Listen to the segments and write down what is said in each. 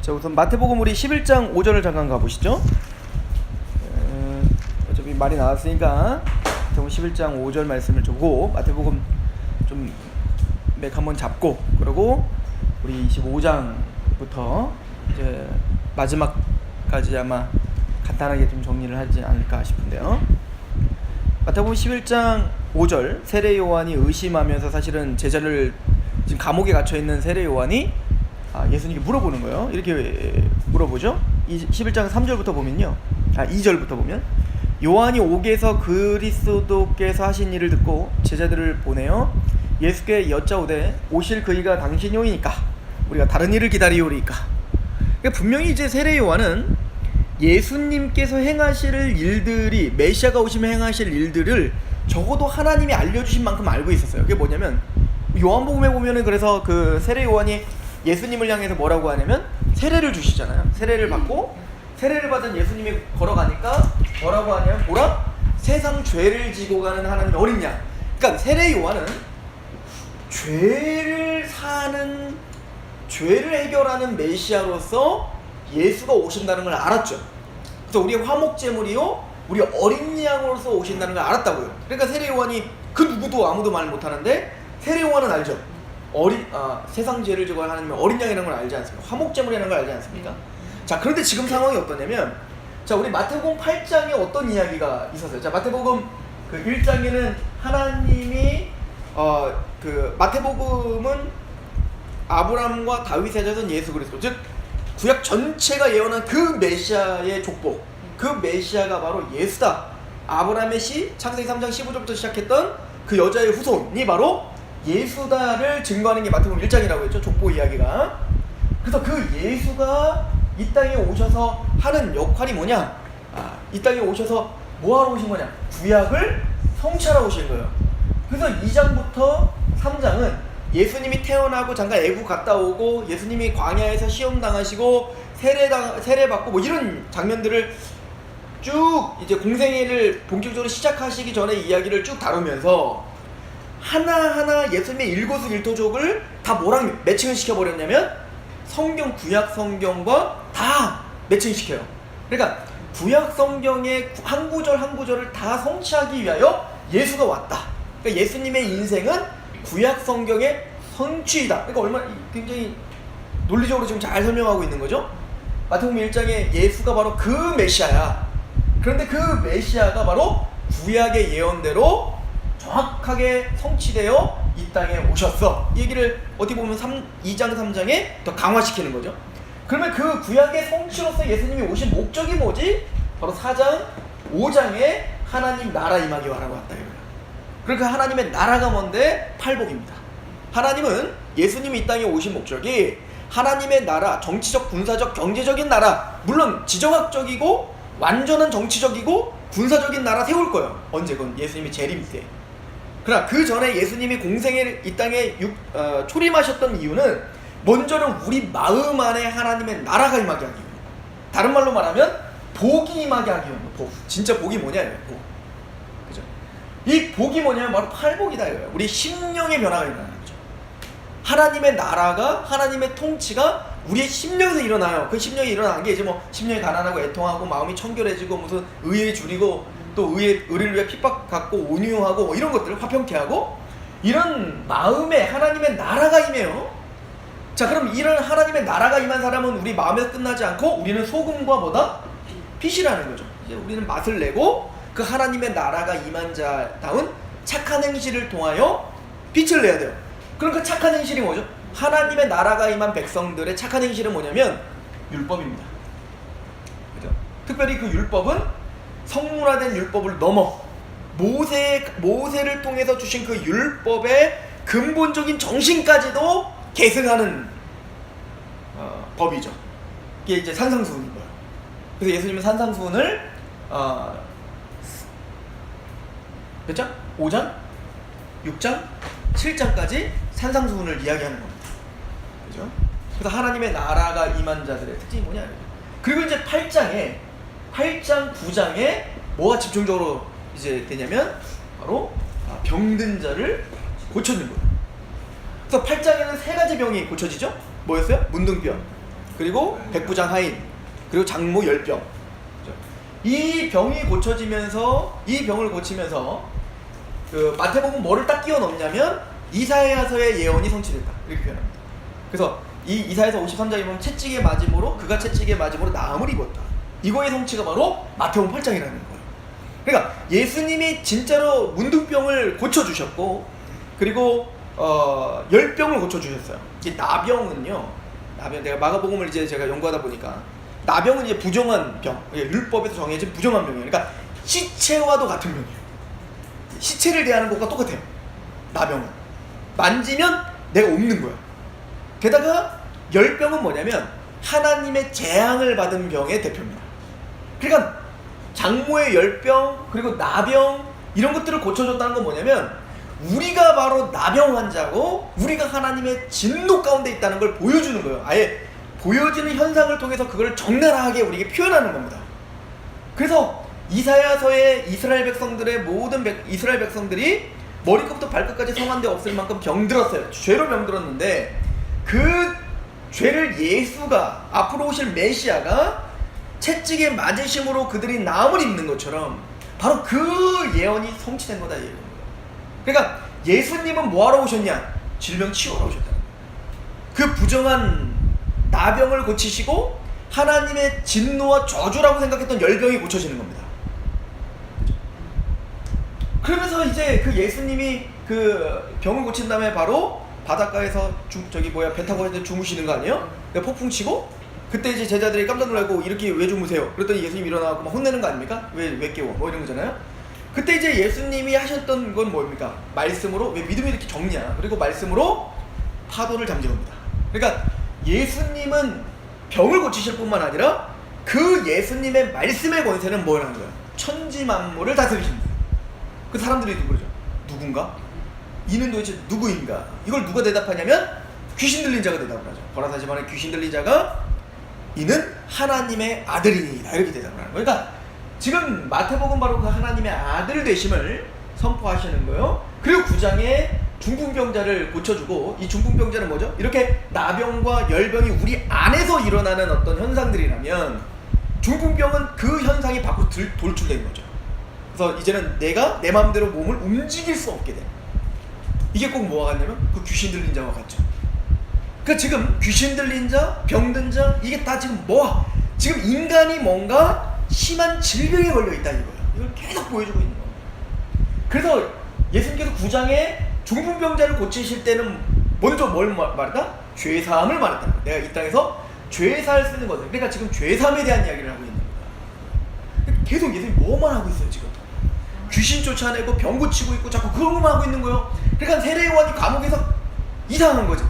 자, 우선 마태복음 우리 11장 5절을 잠깐 가보시죠. 어차피 말이 나왔으니까 마태복음 11장 5절 말씀을 보고 마태복음 좀 맥 한번 잡고, 그리고 우리 25장부터 이제 마지막까지 아마 간단하게 좀 정리를 하지 않을까 싶은데요. 마태복음 11장 5절, 세례 요한이 의심하면서 사실은 제자를 지금 감옥에 갇혀 있는 세례 요한이 예수님께 물어보는 거예요. 이렇게 물어보죠. 11장 3절부터 보면요, 2절부터 보면, 요한이 옥에서 그리스도께서 하신 일을 듣고 제자들을 보내어 예수께 여짜오되 오실 그이가 당신이오이니까 우리가 다른 일을 기다리오리까. 그러니까 분명히 이제 세례 요한은 예수님께서 행하실 일들이, 메시아가 오시면 행하실 일들을 적어도 하나님이 알려주신 만큼 알고 있었어요. 그게 뭐냐면, 요한복음에 보면은 그래서 그 세례 요한이 예수님을 향해서 뭐라고 하냐면 세례를 주시잖아요. 세례를 받고, 세례를 받은 예수님이 걸어가니까 뭐라고 하냐면, 보라 세상 죄를 지고 가는 하나님의 어린 양. 그러니까 세례 요한은 죄를 해결하는 메시아로서 예수가 오신다는 걸 알았죠. 그래서 우리의 화목제물이요, 우리 어린 양으로서 오신다는 걸 알았다고요. 그러니까 세례 요한이 그 누구도 아무도 말 못하는데 세례 요한은 알죠. 세상 죄를 지고 하나님의 어린 양이라는 걸 알지 않습니까? 화목제물이라는 걸 알지 않습니까? 자, 그런데 지금 상황이 어떠냐면, 자, 우리 마태복음 8장에 어떤 이야기가 있었어요. 자, 마태복음 그 1장에는 하나님이 마태복음은 아브라함과 다윗의 자손 예수 그리스도, 즉 구약 전체가 예언한 그 메시아의 족보, 그 메시아가 바로 예수다. 아브라함의 씨, 창세기 3장 15절부터 시작했던 그 여자의 후손이 바로 예수다를 증거하는 게 마태복음 1장이라고 했죠. 족보 이야기가. 그래서 그 예수가 이 땅에 오셔서 하는 역할이 뭐냐? 이 땅에 오셔서 뭐하러 오신 거냐? 구약을 성취하러 오신 거예요. 그래서 2장부터 3장은 예수님이 태어나고 잠깐 애국 갔다 오고, 예수님이 광야에서 시험 당하시고 세례 받고 뭐 이런 장면들을 쭉 이제 공생애를 본격적으로 시작하시기 전에 이야기를 쭉 다루면서 하나하나 예수님의 일거수일투족을 다 뭐랑 매칭을 시켜버렸냐면 성경, 구약 성경과 다 매칭시켜요. 그러니까 구약 성경의 한 구절 한 구절을 다 성취하기 위하여 예수가 왔다. 그러니까 예수님의 인생은 구약 성경의 성취이다. 그러니까 얼마나 굉장히 논리적으로 지금 잘 설명하고 있는 거죠. 마태복음 1장에 예수가 바로 그 메시아야. 그런데 그 메시아가 바로 구약의 예언대로 정확하게 성취되어 이 땅에 오셨어. 이 얘기를 어떻게 보면 2장 3장에 더 강화시키는 거죠. 그러면 그 구약의 성취로서 예수님이 오신 목적이 뭐지? 바로 4장 5장에 하나님 나라 임하기 바라고 왔다. 그러니까 하나님의 나라가 뭔데? 팔복입니다. 하나님은, 예수님이 이 땅에 오신 목적이 하나님의 나라, 정치적, 군사적, 경제적인 나라, 물론 지정학적이고 완전한 정치적이고 군사적인 나라 세울 거예요. 언제? 그건 예수님이 재림 때. 그러나 그 전에 예수님이 공생에 이 땅에 초림하셨던 이유는 먼저는 우리 마음 안에 하나님의 나라가 임하게 하기 위해요. 다른 말로 말하면 복이 임하게 하기 위해요. 복. 진짜 복이 뭐냐? 복. 그죠? 이 복이 뭐냐면 바로 팔복이다 이거예요. 우리 심령의 변화가 일어나는 거죠. 하나님의 나라가, 하나님의 통치가 우리의 심령에서 일어나요. 그 심령이 일어나는 게 이제 뭐 심령이 가난하고 애통하고 마음이 청결해지고 무슨 의에 줄이고 또 의를 위해 핍박받고 온유하고 뭐 이런 것들을 화평케 하고, 이런 마음에 하나님의 나라가 임해요. 자, 그럼 이런 하나님의 나라가 임한 사람은 우리 마음에서 끝나지 않고 우리는 소금과 뭐다? 빛이라는 거죠. 이제 우리는 맛을 내고 그 하나님의 나라가 임한 자다운 착한 행실을 통하여 빛을 내야 돼요. 그럼 그 착한 행실이 뭐죠? 하나님의 나라가 임한 백성들의 착한 행실은 뭐냐면 율법입니다. 그죠? 특별히 그 율법은 성문화된 율법을 넘어 모세를 통해서 주신 그 율법의 근본적인 정신까지도 계승하는 법이죠. 이게 이제 산상수훈인 거예요. 그래서 예수님은 산상수훈을 몇 장? 5장? 6장? 7장까지 산상수훈을 이야기하는 겁니다. 그죠? 그래서 하나님의 나라가 임한 자들의 특징이 뭐냐? 그리고 이제 8장, 9장에 뭐가 집중적으로 이제 되냐면 바로 병든 자를 고쳐주는 거예요. 그래서 8장에는 3가지 병이 고쳐지죠? 뭐였어요? 문둥병, 그리고 백부장 하인, 그리고 장모 10병. 이 병이 고쳐지면서, 이 병을 고치면서 그 마태복음 뭐를 딱 끼워 넣냐면 이사야서의 예언이 성취됐다 이렇게 표현합니다. 그래서 이 이사야서 53장에 보면 채찍에 맞음으로, 그가 채찍에 맞음으로 나음을 입었다. 이거의 성취가 바로 마태복음 8장이라는 거예요. 그러니까 예수님이 진짜로 문둥병을 고쳐주셨고, 그리고 10병을 고쳐주셨어요. 이 나병은요, 나병, 내가 마가복음을 이제 제가 연구하다 보니까 나병은 이제 부정한 병, 율법에서 정해진 부정한 병이에요. 그러니까 시체와도 같은 병이에요. 시체를 대하는 것과 똑같아요. 나병은 만지면 내가 옮는 거야. 게다가 열병은 뭐냐면 하나님의 재앙을 받은 병의 대표입니다. 그러니까 장모의 열병, 그리고 나병, 이런 것들을 고쳐줬다는 건 뭐냐면 우리가 바로 나병 환자고 우리가 하나님의 진노 가운데 있다는 걸 보여주는 거예요. 아예 보여지는 현상을 통해서 그걸 적나라하게 우리에게 표현하는 겁니다. 그래서 이사야서의 이스라엘 백성들의 모든 이스라엘 백성들이 머리끝부터 발끝까지 성한 데 없을 만큼 병들었어요. 죄로 병들었는데 그 죄를 예수가, 앞으로 오실 메시아가 채찍에 맞으심으로 그들이 나음을 입는 것처럼 바로 그 예언이 성취된 거다, 이거예요. 그러니까 예수님은 뭐하러 오셨냐? 질병 치유하러 오셨다. 그 부정한 나병을 고치시고 하나님의 진노와 저주라고 생각했던 열병이 고쳐지는 겁니다. 그러면서 이제 그 예수님이 그 병을 고친 다음에 바로 바닷가에서 배 타고 했는데 주무시는 거 아니에요? 폭풍 치고 그때 이제 제자들이 깜짝 놀라고 이렇게 왜 주무세요? 그랬더니 예수님이 일어나고 막 혼내는 거 아닙니까? 왜 깨워? 뭐 이런 거잖아요. 그때 이제 예수님이 하셨던 건 뭡니까? 말씀으로, 왜 믿음이 이렇게 적냐? 그리고 말씀으로 파도를 잠재웁니다. 그러니까 예수님은 병을 고치실 뿐만 아니라 그 예수님의 말씀의 권세는 뭘 하는 거예요? 천지 만물을 다스리십니다. 그 사람들이 누구죠? 누군가? 이는 도대체 누구인가? 이걸 누가 대답하냐면 귀신 들린 자가 대답을 하죠. 거라사지만에 귀신 들린 자가 이는 하나님의 아들이니이다, 이렇게 대답을 하는 거예요. 그러니까 지금 마태복음 바로 그 하나님의 아들 되심을 선포하시는 거예요. 그리고 9장에 중풍병자를 고쳐주고, 이 중풍병자는 뭐죠? 이렇게 나병과 열병이 우리 안에서 일어나는 어떤 현상들이라면 중풍병은 그 현상이 밖으로 돌출된 거죠. 그래서 이제는 내가 내 마음대로 몸을 움직일 수 없게 돼. 이게 꼭 뭐와 같냐면 그 귀신 들린 자와 같죠. 그러니까 지금 귀신 들린 자, 병든 자, 이게 다 지금 지금 인간이 뭔가 심한 질병에 걸려있다, 이거예요. 이걸 계속 보여주고 있는 거예요. 그래서 예수님께서 9장에 중풍병자를 고치실 때는 먼저 뭘 말했다? 죄사함을 말했다. 내가 이 땅에서 죄사를 쓰는 거죠. 그러니까 지금 죄사함에 대한 이야기를 하고 있는 거야. 계속 예수님이 뭐만 하고 있어요, 지금. 귀신 쫓아내고 병 고치고 있고 자꾸 그런 것만 하고 있는 거예요. 그러니까 세례요한이 감옥에서 이상한 거죠.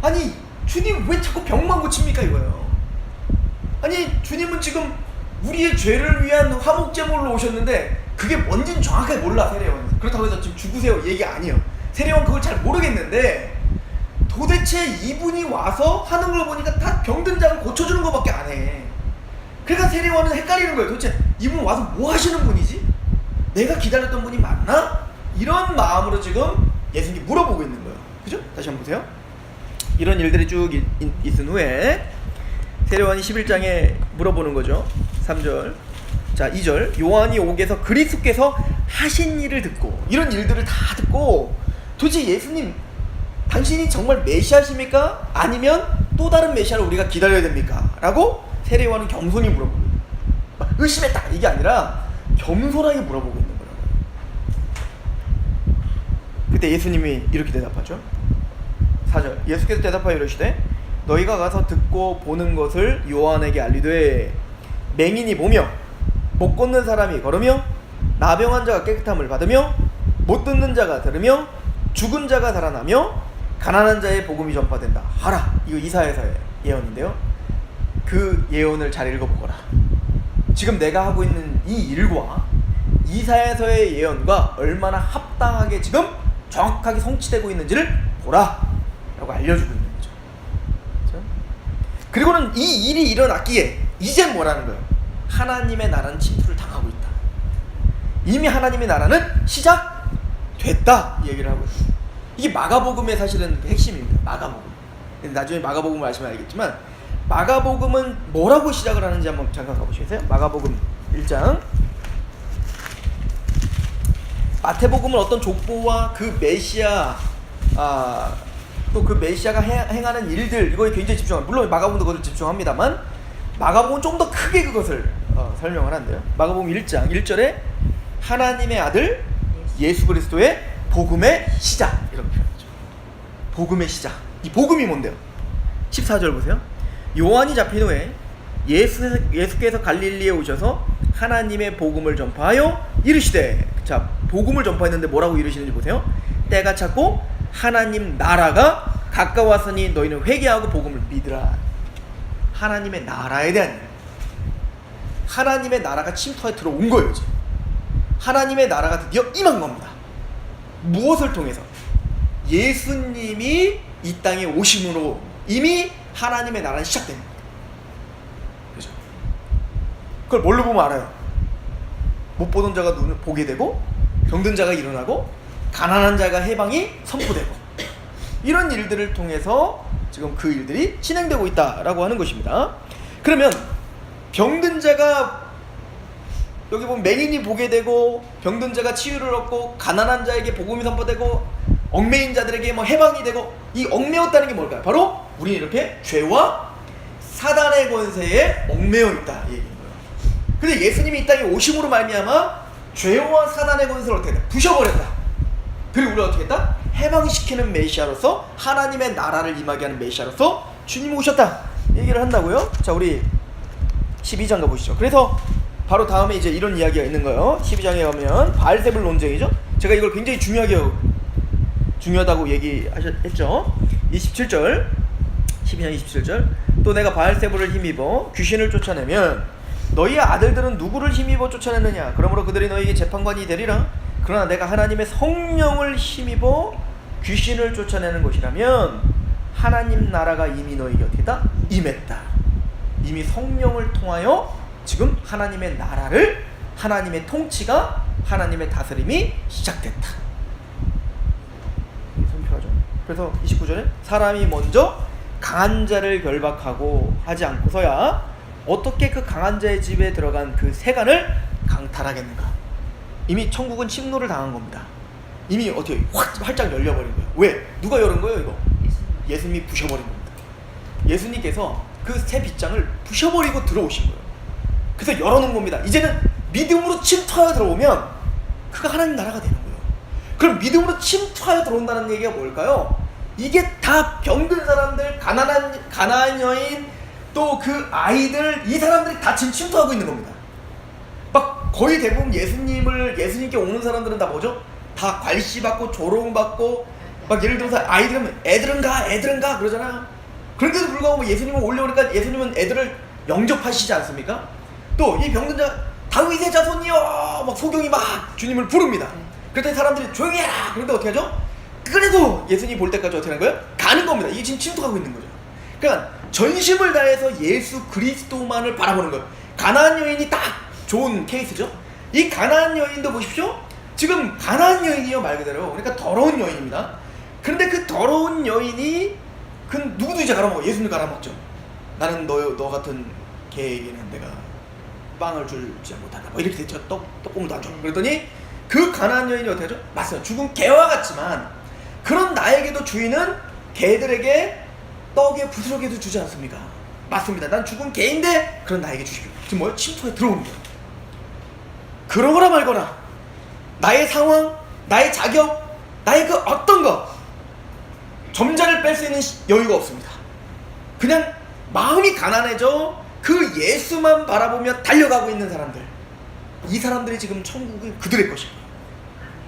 아니 주님 왜 자꾸 병만 고칩니까, 이거예요. 아니 주님은 지금 우리의 죄를 위한 화목제물로 오셨는데 그게 뭔지는 정확하게 몰라, 세례요한은. 그렇다고 해서 지금 죽으세요 얘기 아니에요. 세례요한 그걸 잘 모르겠는데 도대체 이분이 와서 하는 걸 보니까 다 병든 자를 고쳐주는 것밖에 안 해. 그러니까 세례요한은 헷갈리는 거예요. 도대체 이분 와서 뭐 하시는 분이지? 내가 기다렸던 분이 맞나? 이런 마음으로 지금 예수님께 물어보고 있는 거예요. 그죠? 다시 한번 보세요. 이런 일들이 쭉 있은 후에 세례요한이 11장에 물어보는 거죠. 3절. 자, 2절. 요한이 옥에서 그리스도께서 하신 일을 듣고, 이런 일들을 다 듣고 도대체 예수님 당신이 정말 메시아십니까? 아니면 또 다른 메시아를 우리가 기다려야 됩니까? 라고 세례요한은 겸손히 물어보고, 의심했다 이게 아니라 겸손하게 물어보고 있는 거라고요. 그때 예수님이 이렇게 대답하죠. 4절. 예수께서 대답하여 이르시되 너희가 가서 듣고 보는 것을 요한에게 알리되 맹인이 보며 못 걷는 사람이 걸으며 나병한 자가 깨끗함을 받으며 못 듣는 자가 들으며 죽은 자가 살아나며 가난한 자의 복음이 전파된다 하라. 이거 이사야서의 예언인데요. 그 예언을 잘 읽어보거라. 지금 내가 하고 있는 이 일과 이사야서의 예언과 얼마나 합당하게 지금 정확하게 성취되고 있는지를 보라 라고 알려주고 있는 거죠. 그렇죠? 그리고는 이 일이 일어났기에 이제 뭐라는 거예요? 하나님의 나라는 침투를 당하고 있다. 이미 하나님의 나라는 시작됐다 이 얘기를 하고 있어요. 이게 마가복음의 사실은 핵심입니다. 마가복음. 나중에 마가복음을 아시면 알겠지만 마가복음은 뭐라고 시작을 하는지 한번 잠깐 가보시겠어요? 마가복음 1장. 마태복음은 어떤 족보와 그 메시아 또 그 메시아가 행하는 일들, 이거에 굉장히 집중합니다. 물론 마가복음도 그것을 집중합니다만 마가복음은 좀 더 크게 그것을 설명을 한대요. 마가복음 1장 1절에 하나님의 아들 예수 그리스도의 복음의 시작, 이렇게 표현하죠. 복음의 시작. 이 복음이 뭔데요? 14절 보세요. 요한이 잡힌 후에 예수께서 갈릴리에 오셔서 하나님의 복음을 전파하여 이르시되, 자, 복음을 전파했는데 뭐라고 이르시는지 보세요. 때가 찼고 하나님 나라가 가까웠으니 너희는 회개하고 복음을 믿으라. 하나님의 나라에 대한 일. 하나님의 나라가 침투에 들어온 거예요. 이제 하나님의 나라가 드디어 임한 겁니다. 무엇을 통해서? 예수님이 이 땅에 오심으로 이미 하나님의 나라는 시작된 겁니다. 그죠? 그걸 뭘로 보면 알아요? 못 보던 자가 눈을 보게 되고, 병든 자가 일어나고, 가난한 자가 해방이 선포되고, 이런 일들을 통해서 지금 그 일들이 진행되고 있다라고 하는 것입니다. 그러면 병든 자가, 여기 보면 맹인이 보게 되고, 병든 자가 치유를 얻고, 가난한 자에게 복음이 선포되고, 얽매인 자들에게 해방이 되고, 이 얽매였다는 게 뭘까요? 바로 우리는 이렇게 죄와 사단의 권세에 얽매여 있다, 이 얘기인 거예요. 근데 예수님이 이 땅에 오심으로 말미암아 죄와 사단의 권세를 어떻게 했다? 부셔버렸다. 그리고 우리가 어떻게 했다? 해방시키는 메시아로서, 하나님의 나라를 임하게 하는 메시아로서 주님이 오셨다, 얘기를 한다고요. 자, 우리 12장 가보시죠. 그래서 바로 다음에 이제 이런 이야기가 있는 거예요. 12장에 가면 바알세불 논쟁이죠. 제가 이걸 굉장히 중요하다고 얘기했죠. 27절, 12장 27절. 또 내가 바알세불을 힘입어 귀신을 쫓아내면 너희의 아들들은 누구를 힘입어 쫓아냈느냐? 그러므로 그들이 너희에게 재판관이 되리라. 그러나 내가 하나님의 성령을 힘입어 귀신을 쫓아내는 것이라면 하나님 나라가 이미 너희에게 어떻게 했다? 임했다. 이미 성령을 통하여 지금 하나님의 나라를, 하나님의 통치가, 하나님의 다스림이 시작됐다. 선표하죠. 그래서 29절에 사람이 먼저 강한 자를 결박하고 하지 않고서야 어떻게 그 강한 자의 집에 들어간 그 세간을 강탈하겠는가? 이미 천국은 침노를 당한 겁니다. 이미 어떻게 활짝 열려버린 거예요. 왜? 누가 열은 거예요, 이거? 예수님이 부셔버린 겁니다. 예수님께서 그 새 빗장을 부셔버리고 들어오신 거예요. 그래서 열어놓은 겁니다. 이제는 믿음으로 침투하여 들어오면 그가 하나님 나라가 되는 거예요. 그럼 믿음으로 침투하여 들어온다는 얘기가 뭘까요? 이게 다 병든 사람들, 가난한 여인, 또 그 아이들, 이 사람들이 다 지금 침투하고 있는 겁니다. 막 거의 대부분 예수님께 오는 사람들은 다 뭐죠? 다 괄시받고 조롱받고, 막 예를 들어서 아이들 하면 애들은 가 그러잖아요. 그런데도 불구하고 예수님은 올려오니까 예수님은 애들을 영접하시지 않습니까? 또 이 병든 자, 다윗의 자손이여, 막 소경이 막 주님을 부릅니다. 그랬더니 사람들이 조용히 해라. 그런데 어떻게 하죠? 그래도 예수님 볼 때까지 어떻게 하는 거예요? 가는 겁니다. 이게 지금 침투하고 있는 거죠. 그러니까 전심을 다해서 예수 그리스도만을 바라보는 거예요. 가나안 여인이 딱 좋은 케이스죠. 이 가나안 여인도 보십시오. 지금 가나안 여인이요, 말 그대로. 그러니까 더러운 여인입니다. 그런데 그 더러운 여인이 그 누구도 이제 갈아먹어. 예수님을 갈아먹죠. 나는 너 같은 개에게는 내가 빵을 줄지 못한다, 뭐 이렇게 됐죠. 떡국물도 안 줘. 그랬더니 그 가나안 여인이 어떻게 하죠? 맞습니다. 죽은 개와 같지만 그런 나에게도 주인은 개들에게 떡에 부스러기도 주지 않습니까? 맞습니다. 난 죽은 개인데 그런 나에게 주십시오. 지금 뭐예요? 침투에 들어오는 거예요. 그러거나 말거나 나의 상황, 나의 자격, 나의 그 어떤 것, 점자를 뺄 수 있는 여유가 없습니다. 그냥 마음이 가난해져 그 예수만 바라보며 달려가고 있는 사람들, 이 사람들이 지금 천국이 그들의 것인 거예요.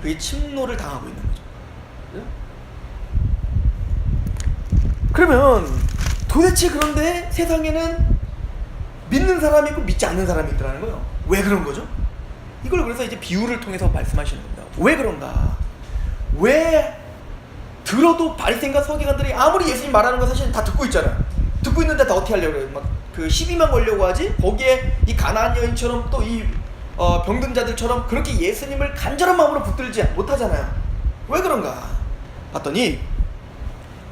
그게 침노를 당하고 있는 거죠. 그러면 도대체 그런데 세상에는 믿는 사람이 있고 믿지 않는 사람이 있더라는 거예요. 왜 그런 거죠? 이걸 그래서 이제 비유를 통해서 말씀하시는 겁니다. 왜 그런가? 왜 들어도 바리새인과 서기관들이 아무리 예수님 말하는 거 사실 다 듣고 있잖아요. 듣고 있는데 다 어떻게 하려고 해요? 막 그 시비만 걸려고 하지? 거기에 이 가나안 여인처럼 또 이 병든 자들처럼 그렇게 예수님을 간절한 마음으로 붙들지 못하잖아요. 왜 그런가? 봤더니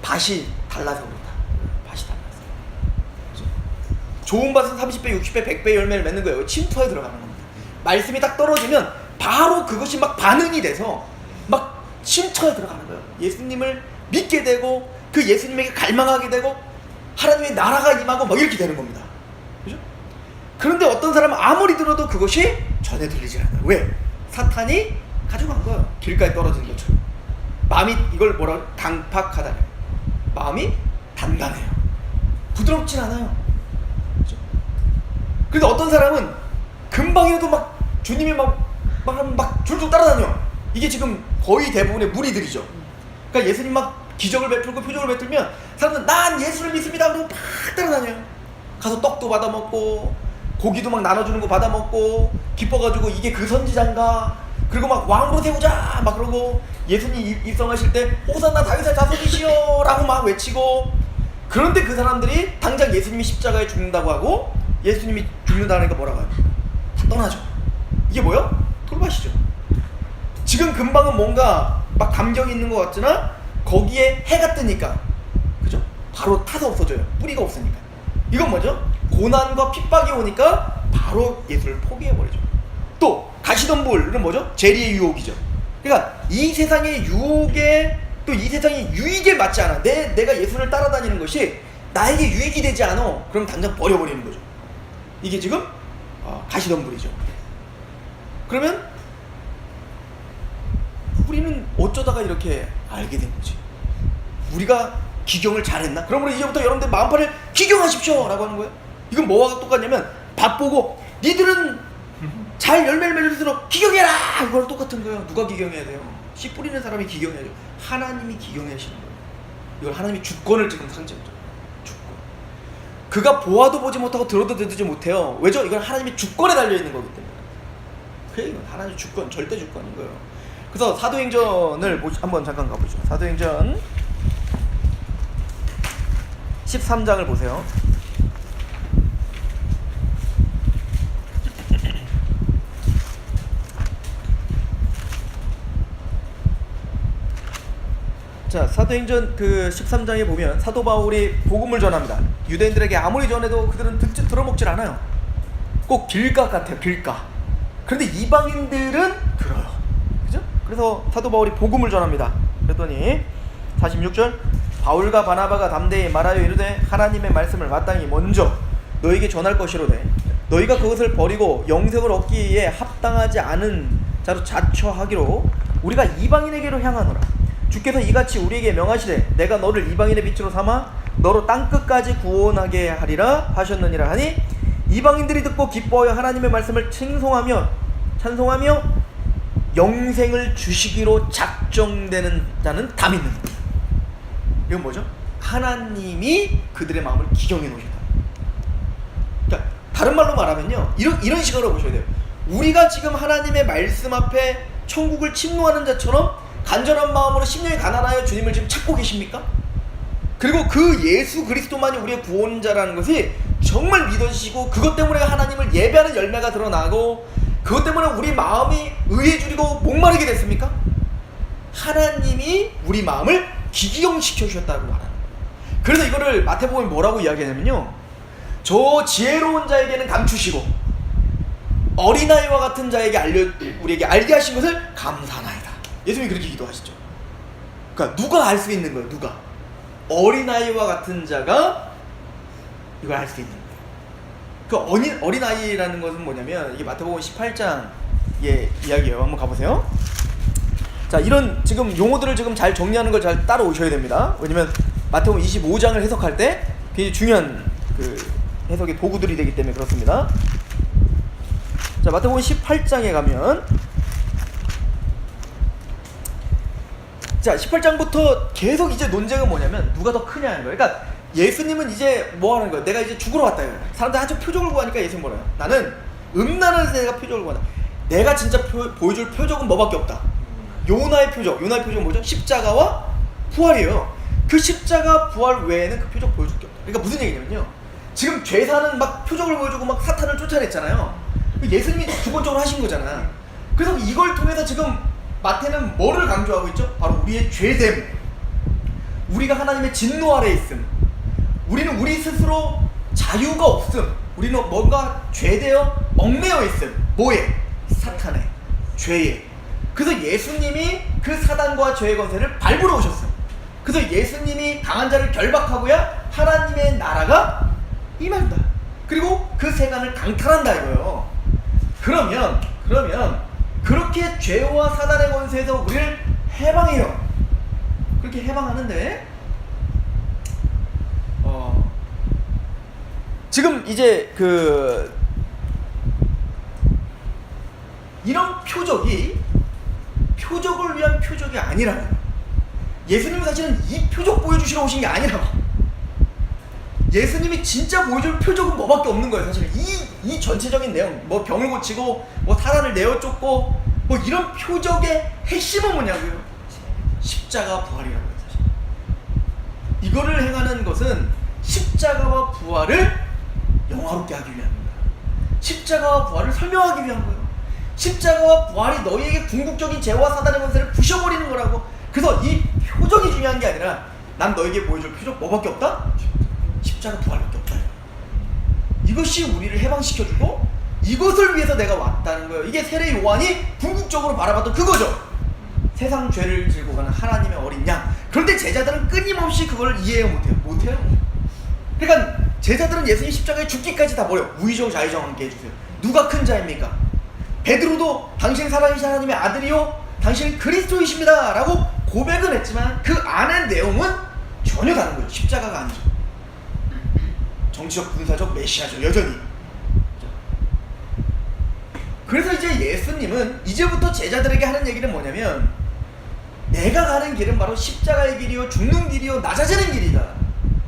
밭이 달라서 그렇다. 밭이 달라서. 좋은 밭은 30배, 60배, 100배 열매를 맺는 거예요. 침투에 들어가는 겁니다. 말씀이 딱 떨어지면 바로 그것이 막 반응이 돼서 막 침투에 들어가는 거예요. 예수님을 믿게 되고 그 예수님에게 갈망하게 되고 하나님의 나라가 임하고 막 이렇게 되는 겁니다. 그죠? 그런데 어떤 사람은 아무리 들어도 그것이 전혀 들리지 않아요. 왜? 사탄이 가져간 거예요. 길가에 떨어지는 것처럼. 마음이 이걸 뭐라고? 강팍하다래요. 마음이 단단해요. 부드럽진 않아요. 그죠? 근데 어떤 사람은 금방이라도 막 주님이 막 줄줄 따라다녀. 이게 지금 거의 대부분의 무리들이죠. 그러니까 예수님 막 기적을 베풀고 표적을 베풀면 사람들은 난 예수를 믿습니다 그러고 막 따라다녀요. 가서 떡도 받아먹고 고기도 막 나눠주는 거 받아먹고 기뻐가지고 이게 그 선지자인가, 그리고 막 왕으로 세우자 막 그러고 예수님 입성하실 때 호산나 다윗의 자손이시여 라고 막 외치고, 그런데 그 사람들이 당장 예수님이 십자가에 죽는다고 하고 예수님이 죽는다니까 뭐라고 해요? 다 떠나죠. 이게 뭐야? 돌밭이죠. 지금 금방은 뭔가 막 감격이 있는 것 같으나 거기에 해가 뜨니까, 그죠? 바로 타서 없어져요. 뿌리가 없으니까. 이건 뭐죠? 고난과 핍박이 오니까 바로 예수를 포기해버리죠. 또 가시덤불은 뭐죠? 재리의 유혹이죠. 그러니까 이 세상의 유혹에, 또 이 세상의 유익에 맞지 않아. 내가 예수를 따라다니는 것이 나에게 유익이 되지 않아. 그럼 당장 버려버리는 거죠. 이게 지금 가시덤불이죠. 그러면 우리는 어쩌다가 이렇게 알게 된 거지? 우리가 기경을 잘했나? 그러므로 이제부터 여러분들 마음판을 기경하십시오 라고 하는 거예요. 이건 뭐와 똑같냐면 밥 보고 니들은 잘 열매를 맺을수록 기경해라! 이거랑 똑같은 거예요. 누가 기경해야 돼요? 씨 뿌리는 사람이 기경해야죠. 하나님이 기경하시는 거예요. 이걸 하나님이 주권을 지금 상징하죠. 주권. 그가 보아도 보지 못하고 들어도 듣지 못해요. 왜죠? 이건 하나님의 주권에 달려있는 거기 때문에. 그게 이건 하나님의 주권, 절대 주권인 거예요. 그래서 사도행전을 한번 잠깐 가보죠. 사도행전 13장을 보세요. 자, 사도행전 그 13장에 보면 사도 바울이 복음을 전합니다. 유대인들에게 아무리 전해도 그들은 들어먹질 않아요. 꼭 빌가 같아요. 빌가. 그런데 이방인들은 들어요. 그죠? 그래서 사도 바울이 복음을 전합니다. 그랬더니 46절, 바울과 바나바가 담대히 말하여 이르되 하나님의 말씀을 마땅히 먼저 너에게 전할 것이로되 너희가 그것을 버리고 영생을 얻기에 합당하지 않은 자로 자처하기로 우리가 이방인에게로 향하노라. 주께서 이같이 우리에게 명하시되 내가 너를 이방인의 빛으로 삼아 너로 땅끝까지 구원하게 하리라 하셨느니라 하니, 이방인들이 듣고 기뻐하여 하나님의 말씀을 찬송하며 영생을 주시기로 작정되는 자는 다 믿는 거예요. 이건 뭐죠? 하나님이 그들의 마음을 기경해 놓으셨다. 그러니까 다른 말로 말하면요, 이런 식으로 보셔야 돼요. 우리가 지금 하나님의 말씀 앞에 천국을 침노하는 자처럼 간절한 마음으로 심령이 가난하여 주님을 지금 찾고 계십니까? 그리고 그 예수 그리스도만이 우리의 구원자라는 것이 정말 믿어지시고 그것 때문에 하나님을 예배하는 열매가 드러나고 그것 때문에 우리 마음이 의에 줄이고 목마르게 됐습니까? 하나님이 우리 마음을 기경시켜 주셨다고 말하는 거예요. 그래서 이거를 마태복음에 뭐라고 이야기하냐면요, 저 지혜로운 자에게는 감추시고 어린아이와 같은 자에게 우리에게 알게 하신 것을 감사하나이다. 예수님이 그렇게 기도하시죠. 그러니까 누가 알 수 있는 거예요? 누가? 어린아이와 같은 자가 이걸 알 수 있는 거예요. 그 어린아이라는 것은 뭐냐면 이게 마태복음 18장의 이야기예요. 한번 가보세요. 자, 이런 지금 용어들을 지금 잘 정리하는 걸 잘 따라오셔야 됩니다. 왜냐면 마태복음 25장을 해석할 때 굉장히 중요한 그 해석의 도구들이 되기 때문에 그렇습니다. 자, 마태복음 18장에 가면, 자 18장부터 계속 이제 논쟁은 뭐냐면 누가 더 크냐는 거예요. 그러니까 예수님은 이제 뭐 하는 거예요? 내가 이제 죽으러 왔다. 사람들 한쪽 표적을 구하니까 예수님 뭐래요? 나는 음란한 내가 표적을 구한다. 내가 진짜 보여줄 표적은 뭐밖에 없다. 요나의 표적은 뭐죠? 십자가와 부활이에요. 그 십자가 부활 외에는 그 표적 보여줄 게 없다. 그러니까 무슨 얘기냐면요, 지금 죄사는 막 표적을 보여주고 막 사탄을 쫓아냈잖아요. 예수님이 두 번째로 하신 거잖아. 그래서 이걸 통해서 지금 마태는 뭐를 강조하고 있죠? 바로 우리의 죄됨, 우리가 하나님의 진노 아래에 있음, 우리는 우리 스스로 자유가 없음, 우리는 뭔가 죄되어 얽매여 있음. 뭐에? 사탄에, 죄에. 그래서 예수님이 그 사단과 죄의 권세를 밟으러 오셨어요. 그래서 예수님이 강한 자를 결박하고야 하나님의 나라가 임한다. 그리고 그 세간을 강탈한다 이거예요. 그러면 그렇게 죄와 사단의 권세에서 우리를 해방해요. 그렇게 해방하는데 지금 이제 이런 표적을 위한 표적이 아니라고. 예수님은 사실은 이 표적 보여주시러 오신 게 아니라고. 예수님이 진짜 보여줄 표적은 뭐밖에 없는 거예요. 사실 이 전체적인 내용, 뭐 병을 고치고 뭐 사단을 내어 쫓고 뭐 이런 표적의 핵심은 뭐냐고요? 십자가 부활이라고요. 사실 이거를 행하는 것은 십자가와 부활을 영화롭게 하기 위한 겁니다. 십자가와 부활을 설명하기 위한 거예요. 십자가와 부활이 너희에게 궁극적인 죄와 사단의 권세를 부셔버리는 거라고. 그래서 이 표적이 중요한 게 아니라 난 너에게 보여줄 표적 뭐밖에 없다? 십자가 부활밖에 없다. 이것이 우리를 해방시켜주고 이것을 위해서 내가 왔다는 거예요. 이게 세례 요한이 궁극적으로 바라봤던 그거죠. 세상 죄를 지고 가는 하나님의 어린 양. 그런데 제자들은 끊임없이 그걸 이해해요, 못해요? 그러니까 제자들은 예수님 십자가에 죽기까지 다 뭐래요? 우의정 좌의정 함께 해주세요. 누가 큰 자입니까? 베드로도 당신 살아계신 하나님의 아들이요 당신은 그리스도이십니다 라고 고백은 했지만 그 안의 내용은 전혀 다른 거예요. 십자가가 아니죠. 정치적 군사적 메시아죠. 여전히. 그래서 이제 예수님은 이제부터 제자들에게 하는 얘기는 뭐냐면 내가 가는 길은 바로 십자가의 길이요 죽는 길이요 낮아지는 길이다.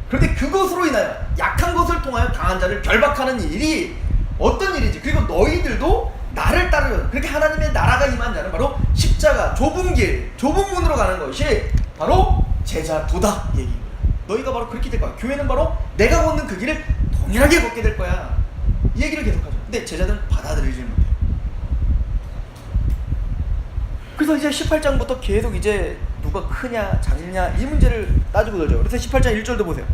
그런데 그것으로 인하여 약한 것을 통하여 강한 자를 결박하는 일이 어떤 일인지, 그리고 너희들도 나를 따르는, 그렇게 하나님의 나라가 임한 자는 바로 십자가, 좁은 길, 좁은 문으로 가는 것이 바로 제자도다 얘기입니다. 너희가 바로 그렇게 될 거야. 교회는 바로 내가 걷는 그 길을 동일하게 걷게 될 거야. 이 얘기를 계속하죠. 근데 제자들은 받아들이지 못해요. 그래서 이제 18장부터 계속 이제 누가 크냐 작냐 이 문제를 따지고 놀죠. 그래서 18장 1절도 보세요.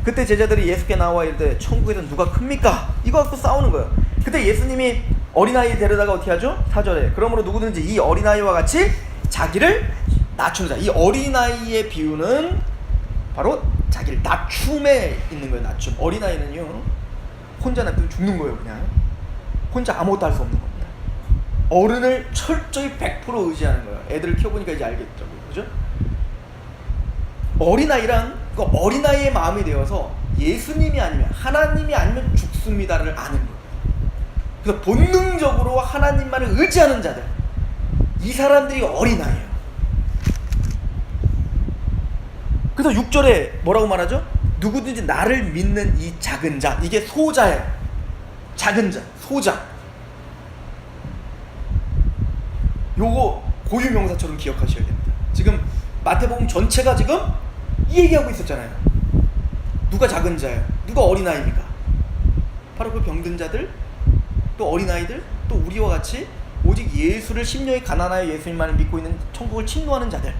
그때 제자들이 예수께 나와 이르되 천국에서 누가 큽니까? 이거 갖고 싸우는 거예요. 그때 예수님이 어린아이 데려다가 어떻게 하죠? 4절에 그러므로 누구든지 이 어린아이와 같이 자기를 낮추는 자. 이 어린아이의 비유는 바로 자기를 낮춤에 있는 거예요. 낮춤. 어린아이는요 혼자 놔두면 죽는 거예요. 그냥 혼자 아무것도 할 수 없는 겁니다. 어른을 철저히 100% 의지하는 거예요. 애들을 키워보니까 이제 알겠더라고요. 그죠? 어린아이란 그 어린아이의 마음이 되어서 예수님이 아니면 하나님이 아니면 죽습니다를 아는 거예요. 그래서 본능적으로 하나님만을 의지하는 자들, 이 사람들이 어린아이예요. 그래서 6절에 뭐라고 말하죠? 누구든지 나를 믿는 이 작은 자, 이게 소자예요. 작은 자, 소자. 요거 고유명사처럼 기억하셔야 됩니다. 지금 마태복음 전체가 지금 이 얘기하고 있었잖아요. 누가 작은 자예요? 누가 어린아이입니까? 바로 그 병든 자들, 또 어린아이들, 또 우리와 같이 오직 예수를 심령이 가난하여 예수님만을 믿고 있는 천국을 침노하는 자들,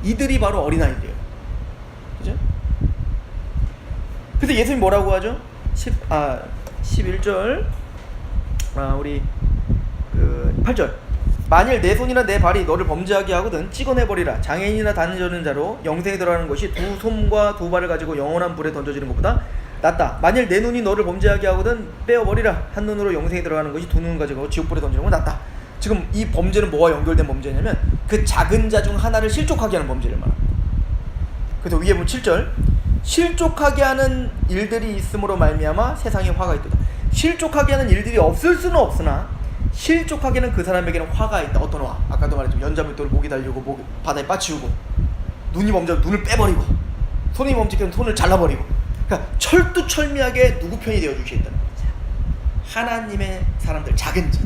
이들이 바로 어린아이들이에요. 그죠? 그래서 예수님 뭐라고 하죠? 11절 우리 8절 만일 내 손이나 내 발이 너를 범죄하게 하거든 찍어내버리라. 장애인이나 단전는 자로 영생에 들어가는 것이 두 손과 두 발을 가지고 영원한 불에 던져지는 것보다 낫다. 만일 내 눈이 너를 범죄하게 하거든 빼어버리라. 한 눈으로 영생에 들어가는 것이 두 눈 가지고 지옥불에 던지는 건 낫다. 지금 이 범죄는 뭐와 연결된 범죄냐면 그 작은 자 중 하나를 실족하게 하는 범죄를 말합니다. 그래서 위에 보면 7절 실족하게 하는 일들이 있음으로 말미암아 세상에 화가 있도다. 실족하게 하는 일들이 없을 수는 없으나 실족하게는 그 사람에게는 화가 있다. 어떤 화? 아까도 말했죠. 연자물돌 목이 달리고 바다에 빠치우고, 눈이 멈추면 눈을 빼버리고, 손이 멈추면 손을 잘라버리고. 그러니까 철두철미하게 누구 편이 되어 주시겠다는 거죠. 하나님의 사람들, 작은 자,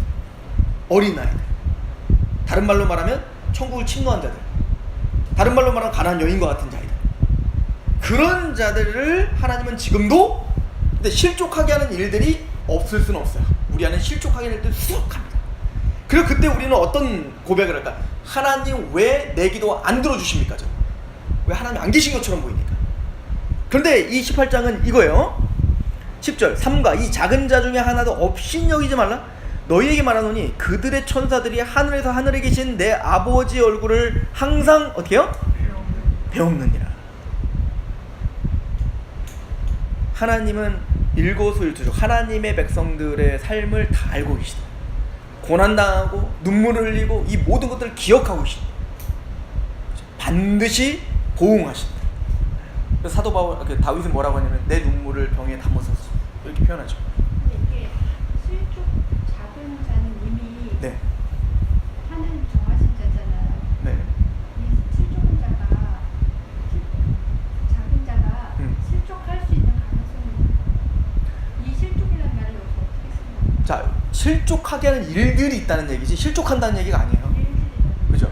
어린아이들, 다른 말로 말하면 천국을 침노한 자들, 다른 말로 말하면 가난한 여인과 같은 자들, 그런 자들을 하나님은 지금도 근데 실족하게 하는 일들이 없을 수는 없어요. 우리 안에 실족하게 될 때 수억합니다. 그리고 그때 우리는 어떤 고백을 할까? 하나님 왜 내 기도 안 들어주십니까? 왜 하나님 안 계신 것처럼 보이니까. 그런데 이 18장은 이거예요. 10절 삼가 이 작은 자 중에 하나도 없인 여기지 말라. 너희에게 말하노니 그들의 천사들이 하늘에서 하늘에 계신 내 아버지 얼굴을 항상 어떻게요? 배우느니라. 하나님은 일거수일투족 하나님의 백성들의 삶을 다 알고 계시다. 고난당하고 눈물을 흘리고 이 모든 것들을 기억하고 계시다. 반드시 보응하신다. 그래서 사도 바울, 다윗은 뭐라고 하냐면 내 눈물을 병에 담았었어 이렇게 표현하죠. 이게 실족 작은 자는 이미 네. 하나님 정하신 자잖아요. 네. 이 실족한 자가 작은 자가 실족할 수 있는 가능성이 이 실족이라는 말을 여기서 어떻게 쓰는 거예요? 자, 실족하게 하는 일들이 있다는 얘기지 실족한다는 얘기가 아니에요. 그죠?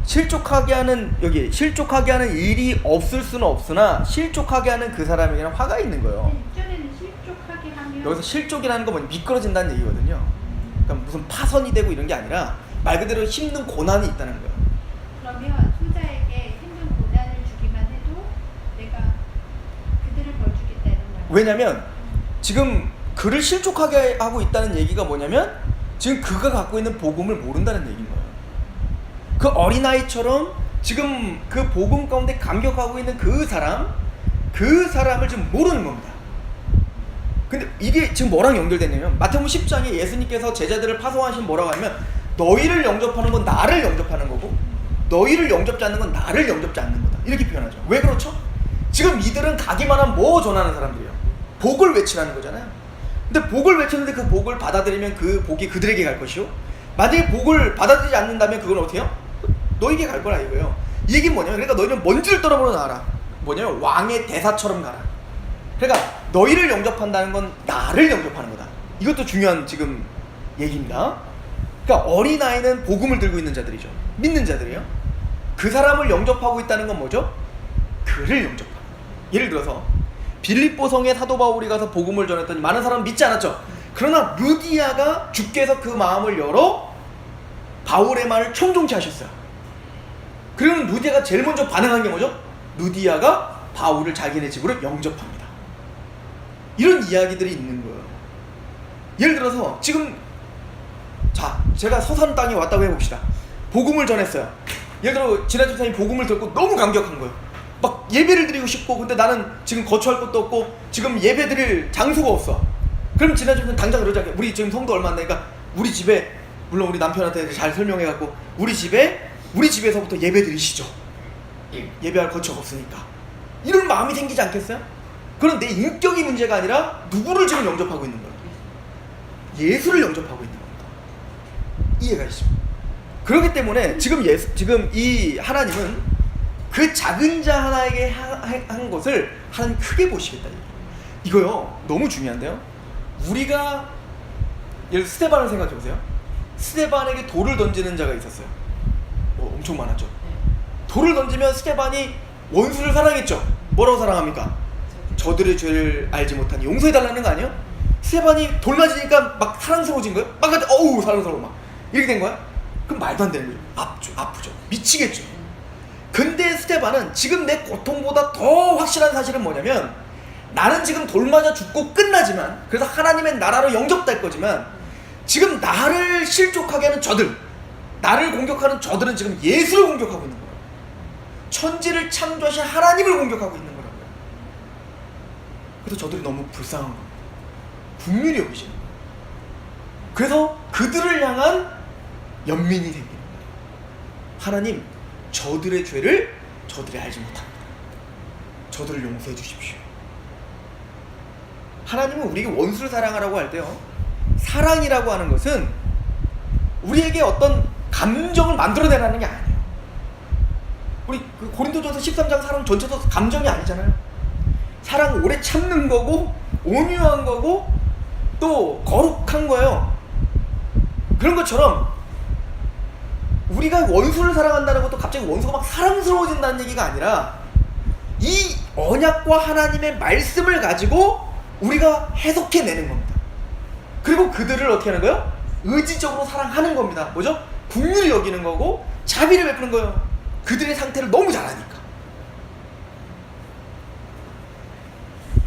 실족하게 하는 여기 실족하게 하는 일이 없을 수는 없으나 실족하게 하는 그 사람에게는 화가 있는 거예요. 6절에는 실족하게 하면 여기서 실족이라는 건 뭐냐 미끄러진다는 얘기거든요. 그러니까 무슨 파선이 되고 이런 게 아니라 말 그대로 힘든 고난이 있다는 거예요. 그러면 소자에게 힘든 고난을 주기만 해도 내가 그들을 벌주겠다 이런 말. 왜냐면 지금 그를 실족하게 하고 있다는 얘기가 뭐냐면 지금 그가 갖고 있는 복음을 모른다는 얘기인 거예요. 그 어린아이처럼 지금 그 복음 가운데 감격하고 있는 그 사람을 지금 모르는 겁니다. 근데 이게 지금 뭐랑 연결되냐면 마태복음 10장에 예수님께서 제자들을 파송하신 뭐라고 하면 너희를 영접하는 건 나를 영접하는 거고 너희를 영접지 않는 건 나를 영접지 않는 거다 이렇게 표현하죠. 왜 그렇죠? 지금 이들은 가기만 하면 뭐 전하는 사람들이에요? 복을 외치라는 거잖아요. 근데 복을 외치는데 그 복을 받아들이면 그 복이 그들에게 갈 것이요 만약에 복을 받아들이지 않는다면 그건 어떻게 해요? 너에게 갈 거라 이거예요. 이 얘기는 뭐냐면 그러니까 너희는 먼지를 떨어보러 나가라. 뭐냐면 왕의 대사처럼 가라. 그러니까 너희를 영접한다는 건 나를 영접하는 거다. 이것도 중요한 지금 얘기입니다. 그러니까 어린아이는 복음을 들고 있는 자들이죠. 믿는 자들이에요. 그 사람을 영접하고 있다는 건 뭐죠? 그를 영접하는 거예요. 예를 들어서 빌립보 성에 사도 바울이 가서 복음을 전했더니 많은 사람은 믿지 않았죠. 그러나 루디아가 주께서 그 마음을 열어 바울의 말을 청종치 하셨어요. 그리고 루디아가 제일 먼저 반응한 게 뭐죠? 루디아가 바울을 자기네 집으로 영접합니다. 이런 이야기들이 있는 거예요. 예를 들어서 지금 자 제가 서산 땅에 왔다고 해봅시다. 복음을 전했어요. 예를 들어 지난 집사님이 복음을 듣고 너무 감격한 거예요. 막 예배를 드리고 싶고 근데 나는 지금 거처할 곳도 없고 지금 예배 드릴 장소가 없어. 그럼 지난 집사님 당장 그러자. 우리 지금 성도 얼마 안 되니까 우리 집에 물론 우리 남편한테 잘 설명해갖고 우리 집에서부터 예배 드리시죠. 예배할 거처가 없으니까. 이런 마음이 생기지 않겠어요? 그런 내 인격이 문제가 아니라 누구를 지금 영접하고 있는 거예요? 예수를 영접하고 있는 겁니다. 이해가 되시죠? 그렇기 때문에 지금 이 하나님은 그 작은 자 하나에게 한 것을 하나님 크게 보시겠다. 이거요 너무 중요한데요. 우리가 예를 들어 스데반을 생각해 보세요. 스데반에게 돌을 던지는 자가 있었어요. 엄청 많았죠. 돌을 던지면 스데반이 원수를 사랑했죠. 뭐라고 사랑합니까? 저들의 죄를 알지 못하니 용서해달라는 거 아니에요? 스데반이 돌 맞으니까 막 사랑스러워진 거예요? 막 어우 사랑스러워 막 이렇게 된 거야? 그럼 말도 안 되는 거죠. 아프죠. 미치겠죠. 근데 스데반은 지금 내 고통보다 더 확실한 사실은 뭐냐면 나는 지금 돌 맞아 죽고 끝나지만 그래서 하나님의 나라로 영접될 거지만 지금 나를 실족하게 하는 저들 나를 공격하는 저들은 지금 예수를 공격하고 있는 거예요. 천지를 창조하신 하나님을 공격하고 있는 거라고요. 그래서 저들이 너무 불쌍한 겁니다. 분명히 여기시는 거예요. 그래서 그들을 향한 연민이 생기는 거예요. 하나님 저들의 죄를 저들이 알지 못합니다. 저들을 용서해 주십시오. 하나님은 우리에게 원수를 사랑하라고 할 때요 사랑이라고 하는 것은 우리에게 어떤 감정을 만들어내라는 게 아니에요. 우리 그 고린도전서 13장 사랑 전체도 감정이 아니잖아요. 사랑은 오래 참는 거고 온유한 거고 또 거룩한 거예요. 그런 것처럼 우리가 원수를 사랑한다는 것도 갑자기 원수가 막 사랑스러워진다는 얘기가 아니라 이 언약과 하나님의 말씀을 가지고 우리가 해석해내는 겁니다. 그리고 그들을 어떻게 하는 거예요? 의지적으로 사랑하는 겁니다. 뭐죠? 긍휼히 여기는 거고 자비를 베푸는 거예요. 그들의 상태를 너무 잘 아니까.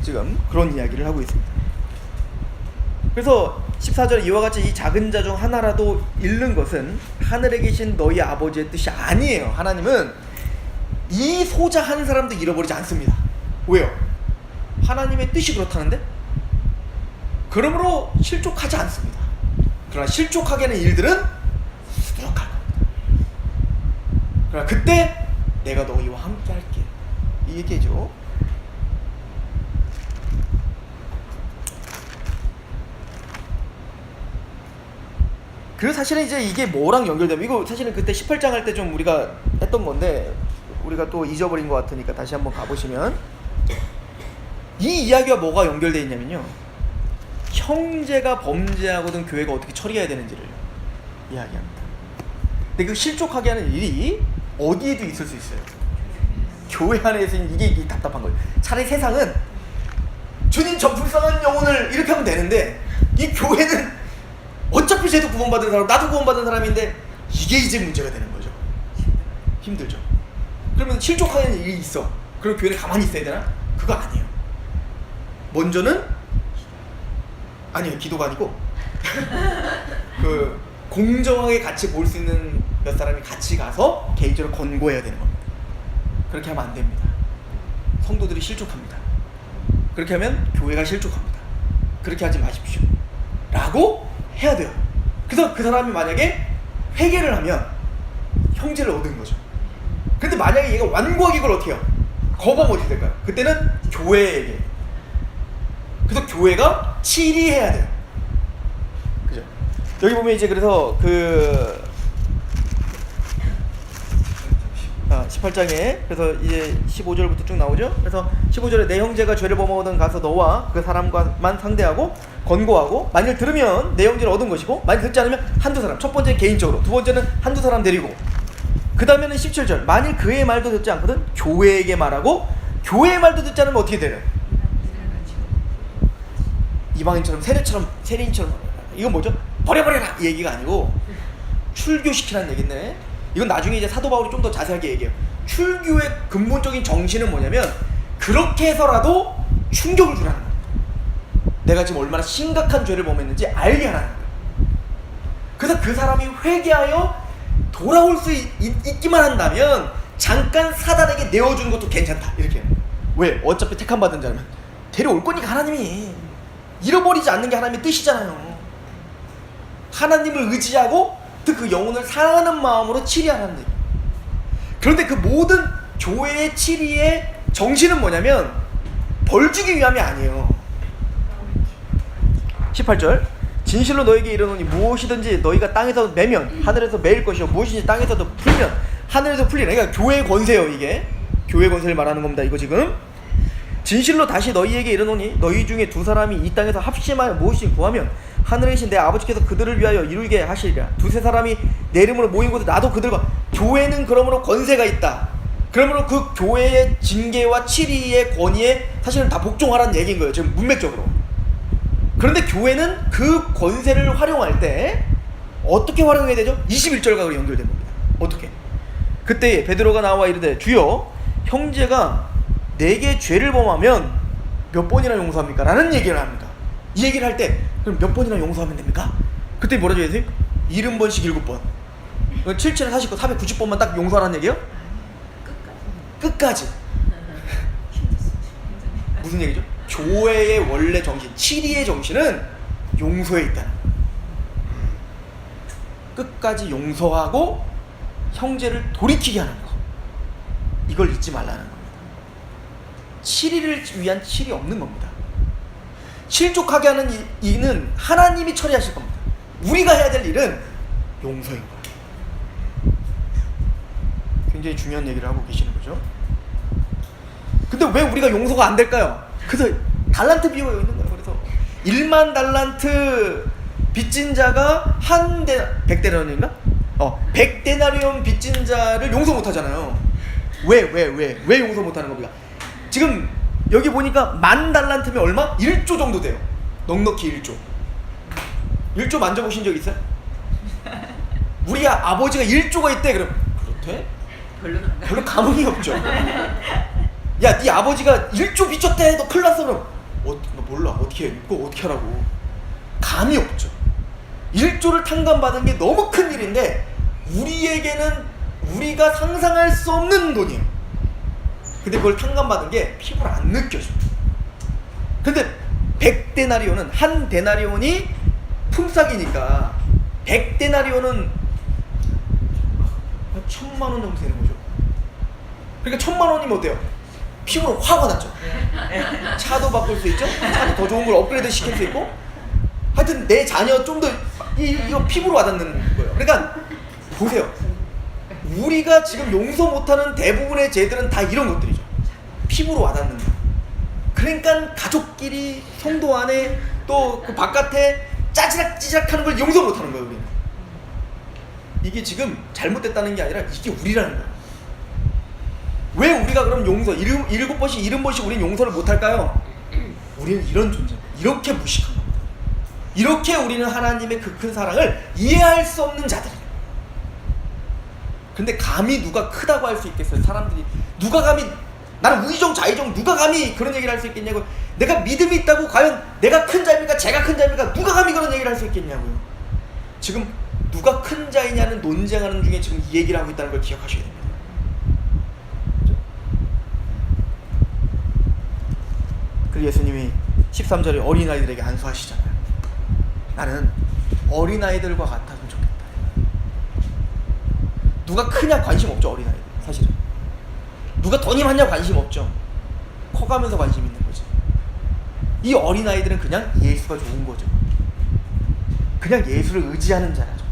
지금 그런 이야기를 하고 있습니다. 그래서 14절에 이와 같이 이 작은 자 중 하나라도 잃는 것은 하늘에 계신 너희 아버지의 뜻이 아니에요. 하나님은 이 소자 한 사람도 잃어버리지 않습니다. 왜요? 하나님의 뜻이 그렇다는데? 그러므로 실족하지 않습니다. 그러나 실족하게 하는 일들은 수두룩한 겁니다. 그러나 그때 내가 너희와 함께 할게, 이 얘기죠. 그리고 사실은 이제 이게 뭐랑 연결되면, 이거 사실은 그때 18장 할 때 좀 우리가 했던 건데 우리가 또 잊어버린 것 같으니까 다시 한번 가보시면, 이 이야기와 뭐가 연결되어 있냐면요, 형제가 범죄하거든 교회가 어떻게 처리해야 되는지를 이야기합니다. 근데 그 실족하게 하는 일이 어디에도 있을 수 있어요. 교회 안에서는 이게 답답한 거예요. 차라리 세상은 주님 저 불쌍한 영혼을 이렇게 하면 되는데, 이 교회는 어차피 쟤도 구원받은 사람, 나도 구원받은 사람인데 이게 이제 문제가 되는 거죠. 힘들죠. 그러면 실족하는 일이 있어. 그럼 교회는 가만히 있어야 되나? 그거 아니에요. 먼저는 아니에요. 기도가 아니고 그 공정하게 같이 볼 수 있는 몇 사람이 같이 가서 개인적으로 권고해야 되는 겁니다. 그렇게 하면 안 됩니다. 성도들이 실족합니다. 그렇게 하면 교회가 실족합니다. 그렇게 하지 마십시오 라고 해야 돼요. 그래서 그 사람이 만약에 회개를 하면 형제를 얻은 거죠. 근데 만약에 얘가 완고하게 이걸 어떻게 해요? 거부하면 어떻게 될까요? 그때는 교회에게, 그래서 교회가 치리해야 돼요. 그죠? 여기 보면 이제 그래서 18장에 그래서 이제 15절부터 쭉 나오죠. 그래서 15절에 내 형제가 죄를 범하거든 가서 너와 그 사람과만 상대하고 권고하고, 만일 들으면 내 형제를 얻은 것이고, 만일 듣지 않으면 한두 사람, 첫 번째는 개인적으로, 두 번째는 한두 사람 데리고, 그 다음에는 17절 만일 그의 말도 듣지 않거든 교회에게 말하고, 교회의 말도 듣지 않으면 어떻게 돼요? 이방인처럼 세례인처럼. 이건 뭐죠? 버려버려라 이 얘기가 아니고 출교시키라는 얘기인데, 이건 나중에 이제 사도 바울이 좀 더 자세하게 얘기해요. 출교의 근본적인 정신은 뭐냐면 그렇게 해서라도 충격을 주라는 거예요. 내가 지금 얼마나 심각한 죄를 범했는지 알게 하라는 거예요. 그래서 그 사람이 회개하여 돌아올 수 있기만 한다면 잠깐 사단에게 내어주는 것도 괜찮다, 이렇게. 왜? 어차피 택함 받은 자면 데려올 거니까. 하나님이 잃어버리지 않는 게 하나님의 뜻이잖아요. 하나님을 의지하고 그 영혼을 사랑하는 마음으로 치리하라는 얘기. 그런데 그 모든 교회의 치리의 정신은 뭐냐면 벌 주기 위함이 아니에요. 18절 진실로 너에게 이르노니 무엇이든지 너희가 땅에서 매면 하늘에서 매일 것이요, 무엇이든지 땅에서도 풀면 하늘에서 풀리라. 그러니까 교회의 권세예요. 이게 교회의 권세를 말하는 겁니다. 이거 지금 진실로 다시 너희에게 이르노니 너희 중에 두 사람이 이 땅에서 합심하여 무엇이 구하면 하늘에 계신 내 아버지께서 그들을 위하여 이루게 하시리라. 두세 사람이 내 이름으로 모인 곳에 나도 그들과. 교회는 그러므로 권세가 있다. 그러므로 그 교회의 징계와 치리의 권위에 사실은 다 복종하라는 얘기인 거예요, 지금 문맥적으로. 그런데 교회는 그 권세를 활용할 때 어떻게 활용해야 되죠? 21절과 연결된 겁니다. 어떻게? 그때 베드로가 나와 이르되 주여 형제가 내게 죄를 범하면 몇 번이나 용서합니까? 라는 얘기를 합니다. 이 얘기를 할 때 그럼 몇 번이나 용서하면 됩니까? 그때 뭐라고 해야 돼요? 70번씩 7번. 77에 49, 490번만 딱 용서하라는 얘기예요? 끝까지. 무슨 얘기죠? 교회의 원래 정신, 치리의 정신은 용서에 있다는 거예요. 끝까지 용서하고 형제를 돌이키게 하는 거. 이걸 잊지 말라는 겁니다. 치리를 위한 치리 없는 겁니다. 실족하게 하는 일은 하나님이 처리하실 겁니다. 우리가 해야 될 일은 용서인 거예요. 굉장히 중요한 얘기를 하고 계시는 거죠. 근데 왜 우리가 용서가 안 될까요? 그래서 달란트 비유가 있는 거예요. 그래서 1만 달란트 빚진 자가 100데나리온인가? 100데나리온 빚진 자를 용서 못 하잖아요. 왜 용서 못 하는 겁니까? 지금 여기 보니까 10,000달란트면 얼마? 1조 정도 돼요. 넉넉히 1조 만져보신 적 있어요? 우리 아버지가 1조가 있대. 그럼 그렇대? 별로 감흥이 없죠. 야, 네 아버지가 1조 빚졌대. 너 큰일 났어. 그럼 너 몰라. 어떻게 해? 그거 어떻게 하라고. 감이 없죠. 1조를 탕감받은 게 너무 큰 일인데 우리에게는 우리가 상상할 수 없는 돈이에요. 근데 그걸 탕감받은 게 피부로 안 느껴져. 근데 100데나리온은 한 데나리온이 품삯이니까 100데나리온은 한 1000만 원 정도 되는 거죠. 그러니까 1000만 원이면 어때요? 피부로 화가 났죠. 차도 바꿀 수 있죠. 차도 더 좋은 걸 업그레이드 시킬 수 있고. 하여튼 내 자녀 좀 더 이거 피부로 와닿는 거예요. 그러니까 보세요. 우리가 지금 용서 못하는 대부분의 죄들은 다 이런 것들이죠. 피부로 와닿는 거. 그러니까 가족끼리 성도 안에 또 그 바깥에 짜지락찌지락 하는 걸 용서 못하는 거예요. 우리는. 이게 지금 잘못됐다는 게 아니라 이게 우리라는 거예요. 왜 우리가 그럼 용서 7번씩 70번씩 우리는 용서를 못할까요? 우리는 이런 존재입니다. 이렇게 무식한 겁니다. 이렇게 우리는 하나님의 그 큰 사랑을 이해할 수 없는 자들이에요. 근데 감히 누가 크다고 할 수 있겠어요? 사람들이 누가 감히, 나는 우의정 좌의정 누가 감히 그런 얘기를 할 수 있겠냐고. 내가 믿음이 있다고 과연 내가 큰 자입니까? 제가 큰 자입니까? 누가 감히 그런 얘기를 할 수 있겠냐고요. 지금 누가 큰 자이냐는 논쟁하는 중에 지금 이 얘기를 하고 있다는 걸 기억하셔야 됩니다. 그리고 예수님이 13절에 어린아이들에게 안수하시잖아요. 나는 어린아이들과 같았으면 좋겠다. 누가 크냐 관심 없죠. 어린아이들 사실은. 누가 돈이 많냐 관심 없죠. 커가면서 관심 있는 거지. 이 어린아이들은 그냥 예수가 좋은 거죠. 그냥 예수를 의지하는 자라죠.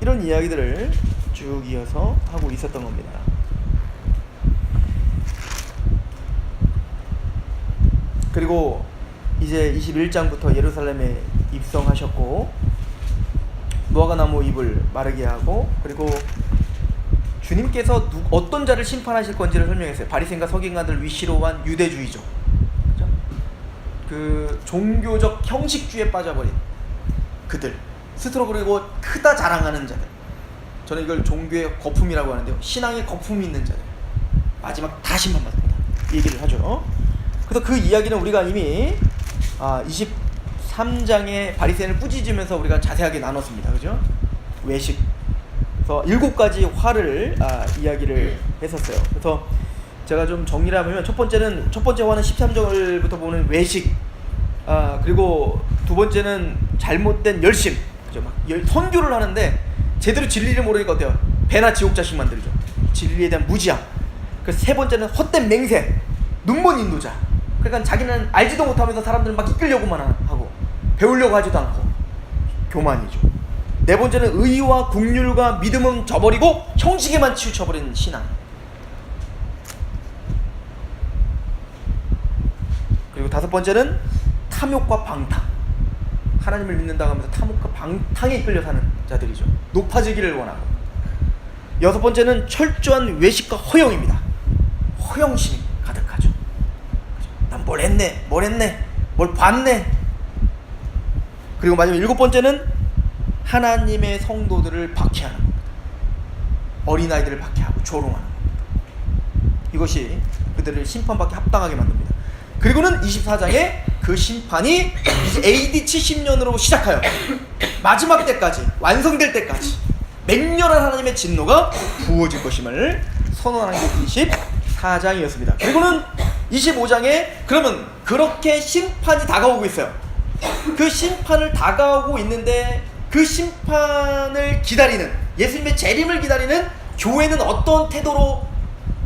이런 이야기들을 쭉 이어서 하고 있었던 겁니다. 그리고 이제 21장부터 예루살렘에 입성하셨고 무화과나무 잎을 마르게 하고, 그리고 주님께서 어떤 자를 심판하실 건지를 설명했어요. 바리새인과 서기관들 위시로 한 유대주의죠. 그죠? 그 종교적 형식주의에 빠져버린 그들, 스스로 그리고 크다 자랑하는 자들. 저는 이걸 종교의 거품이라고 하는데요. 신앙의 거품이 있는 자들. 마지막 다 심판받습니다. 이 얘기를 하죠. 그래서 그 이야기는 우리가 이미 23장의 바리새인을 꾸짖으면서 우리가 자세하게 나눴습니다. 그죠? 외식. 그래서 7가지 화를 이야기를 했었어요. 그래서 제가 좀 정리를 하면 첫 번째 화는 13절부터 보는 외식. 그리고 두 번째는 잘못된 열심. 그죠? 막 선교를 하는데 제대로 진리를 모르니까 어때요? 배나 지옥 자식 만들죠. 진리에 대한 무지함. 그 세 번째는 헛된 맹세. 눈먼 인도자. 그러니까 자기는 알지도 못하면서 사람들 막 이끌려고만 하고 배우려고 하지도 않고 교만이죠. 네 번째는 의와 국률과 믿음은 저버리고 형식에만 치우쳐버리는 신앙. 그리고 다섯 번째는 탐욕과 방탕. 하나님을 믿는다고 하면서 탐욕과 방탕에 이끌려 사는 자들이죠. 높아지기를 원하고. 여섯 번째는 철저한 외식과 허영입니다. 허영심이 가득하죠. 난 뭘 했네, 뭘 봤네. 그리고 마지막 7번째는 하나님의 성도들을 박해하는 겁니다. 어린아이들을 박해하고 조롱하는 겁니다. 이것이 그들을 심판받기 합당하게 만듭니다. 그리고는 24장에 그 심판이 AD 70년으로 시작하여 마지막 때까지, 완성될 때까지 맹렬한 하나님의 진노가 부어질 것임을 선언하는 게 24장이었습니다. 그리고는 25장에 그러면 그렇게 심판이 다가오고 있어요. 그 심판을 다가오고 있는데 그 심판을 기다리는, 예수님의 재림을 기다리는 교회는 어떤 태도로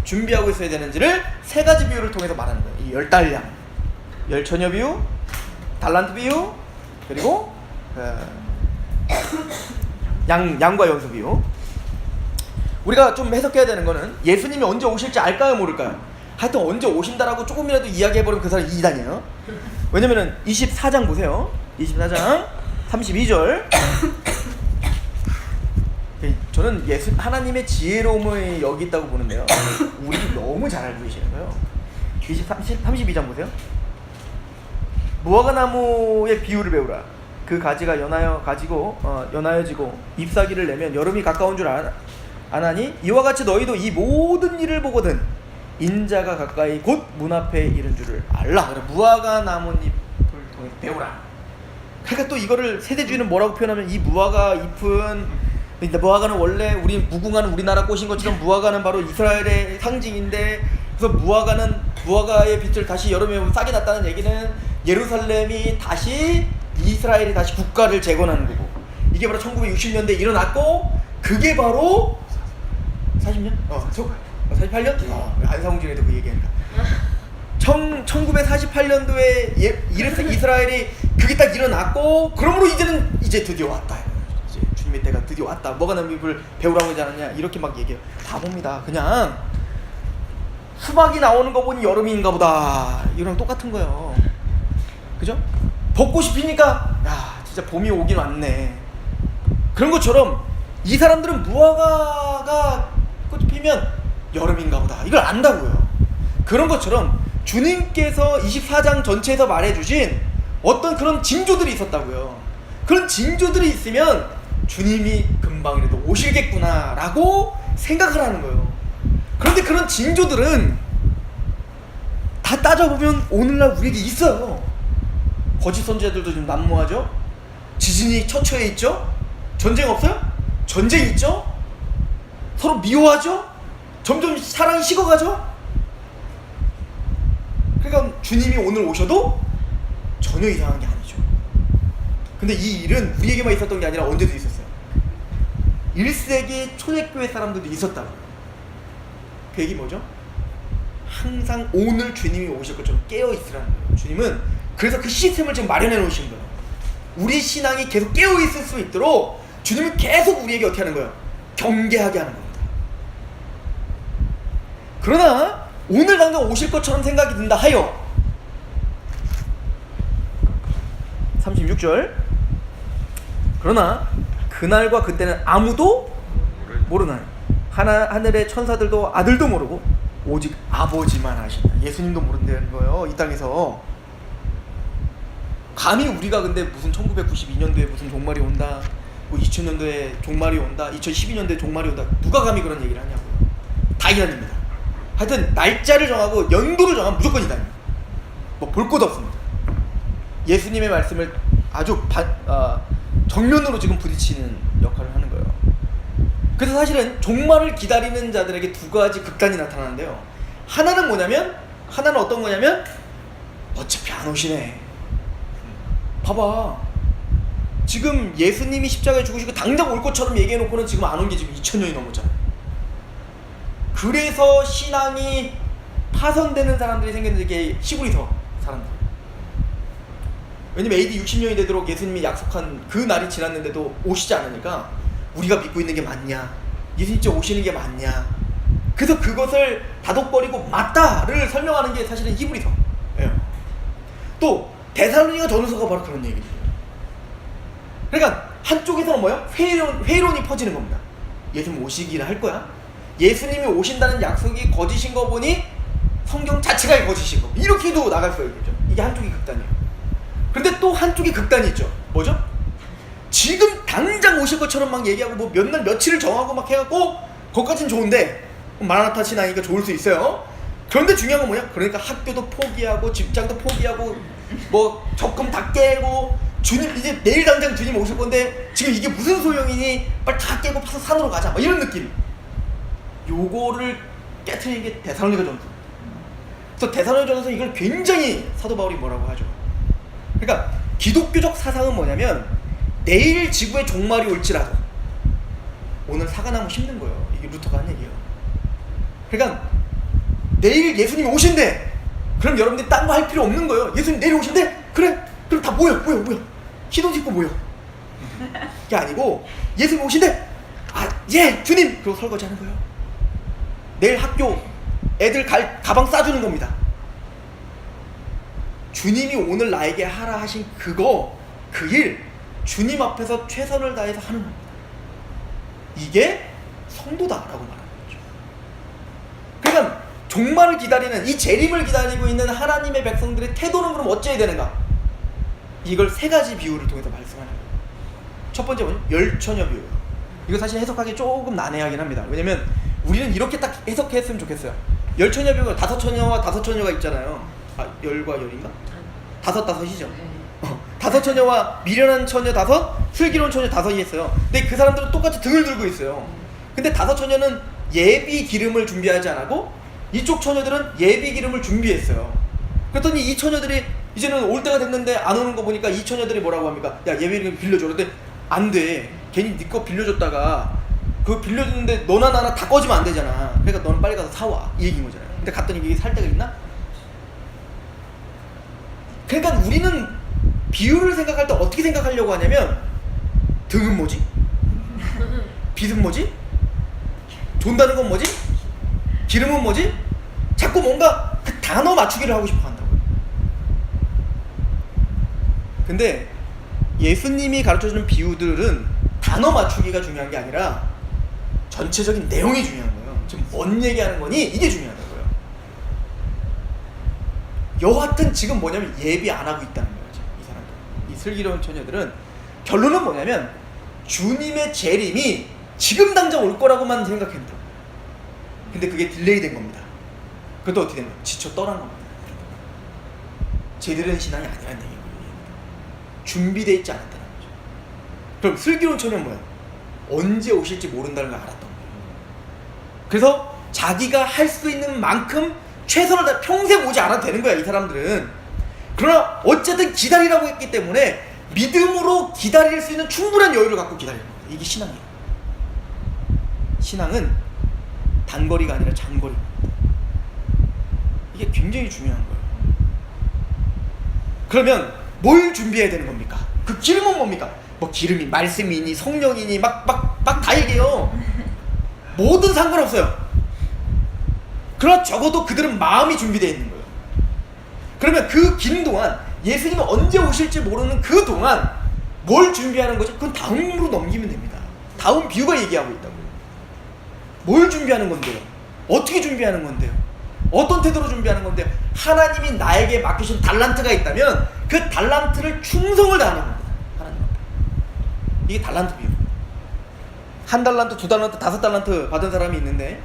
준비하고 있어야 되는지를 3가지 비유를 통해서 말하는 거예요. 이 10달량, 10처녀 비유, 달란트 비유, 그리고 양과 염소 비유. 우리가 좀 해석해야 되는 거는 예수님이 언제 오실지 알까요, 모를까요? 하여튼 언제 오신다라고 조금이라도 이야기해버리면 그 사람이 이단이에요. 왜냐면은 24장 보세요. 24장 32절. 저는 하나님의 지혜로움을 여기 있다고 보는데요. 우리 너무 잘 알고 계시는 거예요. 32장 보세요. 무화과나무의 비유를 배우라. 그 가지가 연하여지고 잎사귀를 내면 여름이 가까운 줄 아나니 이와 같이 너희도 이 모든 일을 보거든 인자가 가까이 곧 문 앞에 이른 줄을 알라. 그래, 무화과 나뭇잎을 통해 배우라. 그러니까 또 이거를 세대주의는 뭐라고 표현하면, 이 무화과 잎은, 무화과는 원래 우리 무궁화는 우리나라 꽃인 것처럼 무화과는 바로 이스라엘의 상징인데, 그래서 무화과의 빛을 다시 여름에 싹이 났다는 얘기는 예루살렘이 다시, 이스라엘이 다시 국가를 재건하는 거고, 이게 바로 1960년대에 일어났고, 그게 바로 40년? 48년? 안상홍진에도 그 얘기하니까 1948년도에 이스라엘이 그게 딱 일어났고, 그러므로 이제 드디어 왔다. 이제 주님의 때가 드디어 왔다. 뭐가 나뭇잎을 배우라고 하지 않았냐, 이렇게 막 얘기해요. 다 봅니다. 그냥 수박이 나오는 거 보니 여름인가 보다, 이거랑 똑같은 거예요. 그죠? 벚꽃이 피니까 야, 진짜 봄이 오긴 왔네. 그런 것처럼 이 사람들은 무화과가 꽃이 피면 여름인가 보다, 이걸 안다고요. 그런 것처럼 주님께서 24장 전체에서 말해주신 어떤 그런 징조들이 있었다고요. 그런 징조들이 있으면 주님이 금방이라도 오시겠구나 라고 생각을 하는 거예요. 그런데 그런 징조들은 다 따져보면 오늘날 우리에게 있어요. 거짓 선지자들도 지금 난무하죠. 지진이 처처해 있죠. 전쟁 없어요? 전쟁 있죠. 서로 미워하죠. 점점 사랑이 식어가죠. 그러니까 주님이 오늘 오셔도 전혀 이상한 게 아니죠. 근데 이 일은 우리에게만 있었던 게 아니라 언제도 있었어요. 1세기 초대교회 사람들도 있었다고요. 그 얘기 뭐죠? 항상 오늘 주님이 오실 것처럼 깨어있으라는 거예요. 주님은 그래서 그 시스템을 지금 마련해 놓으신 거예요. 우리 신앙이 계속 깨어있을 수 있도록 주님은 계속 우리에게 어떻게 하는 거예요? 경계하게 하는 겁니다. 그러나 오늘 당장 오실 것처럼 생각이 든다 하여 36절, 그러나 그날과 그때는 아무도 모르나니 하늘의 천사들도 아들도 모르고 오직 아버지만 아신다. 예수님도 모른다는 거예요. 이 땅에서 감히 우리가 근데 무슨 1992년도에 무슨 종말이 온다, 뭐 2000년도에 종말이 온다, 2012년도에 종말이 온다, 누가 감히 그런 얘기를 하냐고요. 다 이단입니다. 하여튼 날짜를 정하고 연도를 정하면 무조건 이단입니다. 뭐 볼 것도 없습니다. 예수님의 말씀을 아주 정면으로 지금 부딪히는 역할을 하는 거예요. 그래서 사실은 종말을 기다리는 자들에게 두 가지 극단이 나타나는데요. 하나는 뭐냐면, 하나는 어떤 거냐면, 어차피 안 오시네. 봐봐, 지금 예수님이 십자가에 죽으시고 당장 올 것처럼 얘기해놓고는 지금 안 온 게 지금 2000년이 넘었잖아요. 그래서 신앙이 파손되는 사람들이 생겼는데, 이게 시부리서 사람들. 왜냐면 AD 60년이 되도록 예수님이 약속한 그 날이 지났는데도 오시지 않으니까 우리가 믿고 있는 게 맞냐, 예수님 진짜 오시는 게 맞냐, 그래서 그것을 다독거리고 맞다를 설명하는 게 사실은 히브리서예요. 또 데살로니가 전후서가 바로 그런 얘기예요. 그러니까 한쪽에서는 뭐예요? 회의론이 퍼지는 겁니다. 예수님 오시기를 할 거야. 예수님이 오신다는 약속이 거짓인 거 보니 성경 자체가 거짓인 거, 이렇게도 나갈 수가 있겠죠. 이게 한쪽이 극단이에요. 그런데 또 한쪽이 극단이 있죠. 뭐죠? 지금 당장 오실 것처럼 막 얘기하고 뭐 몇 날 며칠을 정하고 막 해갖고 그것까진 좋은데, 마라나타 신앙이니까 좋을 수 있어요. 그런데 중요한 건 뭐냐? 그러니까 학교도 포기하고 직장도 포기하고 뭐 적금 다 깨고, 주님 이제 내일 당장 주님 오실 건데 지금 이게 무슨 소용이니, 빨리 다 깨고 파서 산으로 가자, 막 이런 느낌. 요거를 깨트리는 게 데살로니가 전서. 그래서 데살로니가 전서 이걸 굉장히 사도 바울이 뭐라고 하죠. 그러니까 기독교적 사상은 뭐냐면, 내일 지구에 종말이 올지라도 오늘 사과나무 심는 거예요. 이게 루터가 한 얘기예요. 그러니까 내일 예수님이 오신대. 그럼 여러분들이 딴 거 할 필요 없는 거예요. 예수님 내일 오신대? 그래? 그럼 다 모여. 흰옷 입고 모여. 그게 아니고 예수님 오신대? 예 주님! 그리고 설거지 하는 거예요. 내일 학교 애들 가방 싸주는 겁니다. 주님이 오늘 나에게 하라 하신 그거, 그 일, 주님 앞에서 최선을 다해서 하는 겁니다. 이게 성도다라고 말하는 거죠. 그러니까 종말을 기다리는, 이 재림을 기다리고 있는 하나님의 백성들의 태도는 그럼 어찌해야 되는가? 이걸 세 가지 비유를 통해서 말씀하는 거예요. 첫 번째 뭐냐? 열처녀 비유. 이거 사실 해석하기 조금 난해하긴 합니다. 왜냐면 우리는 이렇게 딱 해석했으면 좋겠어요. 열처녀 비유가 다섯 처녀와 다섯 처녀가 있잖아요. 아, 열과 열인가? 다섯이죠. 다섯 처녀와 미련한 처녀 다섯, 슬기로운 처녀 다섯이 있어요. 근데 그 사람들은 똑같이 등을 들고 있어요. 근데 다섯 처녀는 예비 기름을 준비하지 않았고 이쪽 처녀들은 예비 기름을 준비했어요. 그랬더니 이 처녀들이 이제는 올 때가 됐는데 안 오는 거 보니까 이 처녀들이 뭐라고 합니까? 야, 예비 기름 빌려줘. 근데 안 돼. 괜히 네 거 빌려줬다가 그거 빌려줬는데 너나 나나 다 꺼지면 안 되잖아. 그러니까 너는 빨리 가서 사와, 이 얘기인 거잖아요. 근데 갔더니 이게 살 데가 있나? 그러니까 우리는 비유를 생각할 때 어떻게 생각하려고 하냐면 등은 뭐지? 빛은 뭐지? 돈다는 건 뭐지? 기름은 뭐지? 자꾸 뭔가 그 단어 맞추기를 하고 싶어 한다고요. 근데 예수님이 가르쳐주는 비유들은 단어 맞추기가 중요한 게 아니라 전체적인 내용이 중요한 거예요. 지금 뭔 얘기하는 거니? 이게 중요하다고요. 여하튼 지금 뭐냐면 예비 안 하고 있다는 거예요. 이 사람들, 이 슬기로운 처녀들은. 결론은 뭐냐면 주님의 재림이 지금 당장 올 거라고만 생각했다. 근데 그게 딜레이 된 겁니다. 그것도 어떻게 된 거예요? 지쳐 떠난 겁니다. 제대로 된 신앙이 아니라는 얘기예요. 준비되어 있지 않았다는 거죠. 그럼 슬기로운 처녀는 뭐예요? 언제 오실지 모른다는 걸 알았던 거예요. 그래서 자기가 할 수 있는 만큼 최선을 다 평생 오지 않아도 되는 거야, 이 사람들은. 그러나 어쨌든 기다리라고 했기 때문에 믿음으로 기다릴 수 있는 충분한 여유를 갖고 기다리는 거예요. 이게 신앙이에요. 신앙은 단거리가 아니라 장거리입니다. 이게 굉장히 중요한 거예요. 그러면 뭘 준비해야 되는 겁니까? 그 기름은 뭡니까? 뭐 기름이 말씀이니 성령이니 막 다 얘기해요. 뭐든 상관없어요. 그러나 적어도 그들은 마음이 준비되어 있는 거예요. 그러면 그 긴 동안 예수님은 언제 오실지 모르는 그 동안 뭘 준비하는 거죠? 그건 다음으로 넘기면 됩니다. 다음 비유가 얘기하고 있다고요. 뭘 준비하는 건데요? 어떻게 준비하는 건데요? 어떤 태도로 준비하는 건데요? 하나님이 나에게 맡기신 달란트가 있다면 그 달란트를 충성을 다하는 겁니다. 하나님 앞에. 이게 달란트 비유. 한 달란트, 두 달란트, 다섯 달란트 받은 사람이 있는데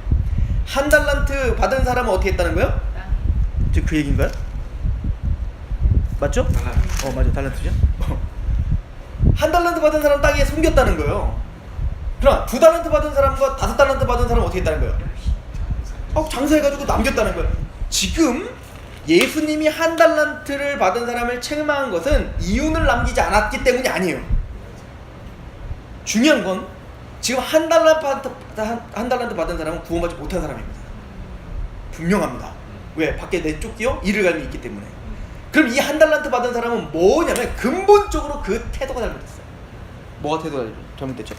한 달란트 받은 사람은 어떻게 했다는 거예요? 지금 그 얘기인가요? 맞죠? 맞아, 달란트죠. 한 달란트 받은 사람 땅에 숨겼다는 거예요. 그러나 두 달란트 받은 사람과 다섯 달란트 받은 사람은 어떻게 했다는 거예요? 장사해가지고 남겼다는 거예요. 지금 예수님이 한 달란트를 받은 사람을 책망한 것은 이윤을 남기지 않았기 때문이 아니에요. 중요한 건 지금 한 달란트 받은 사람은 구원받지 못한 사람입니다. 분명합니다. 왜? 밖에 내쫓기요? 이를 갈미 있기 때문에. 그럼 이 한 달란트 받은 사람은 뭐냐면 근본적으로 그 태도가 잘못됐어요. 뭐가 태도가 잘못됐죠?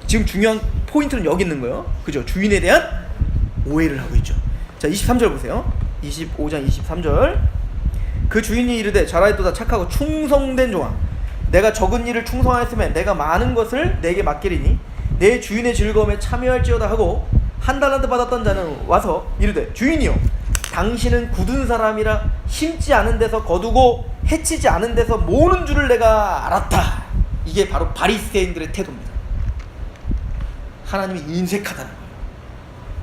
지금 중요한 포인트는 여기 있는 거예요. 그죠? 주인에 대한 오해를 하고 있죠. 자, 23절 보세요. 25장 23절. 그 주인이 이르되 잘하였도다 착하고 충성된 종아, 내가 적은 일을 충성하였으면 내가 많은 것을 내게 맡기리니 내 주인의 즐거움에 참여할지어다 하고 한 달란트 받았던 자는 와서 이르되 주인이여, 당신은 굳은 사람이라 심지 않은 데서 거두고 해치지 않은 데서 모으는 줄을 내가 알았다. 이게 바로 바리새인들의 태도입니다. 하나님이 인색하다는 거예요.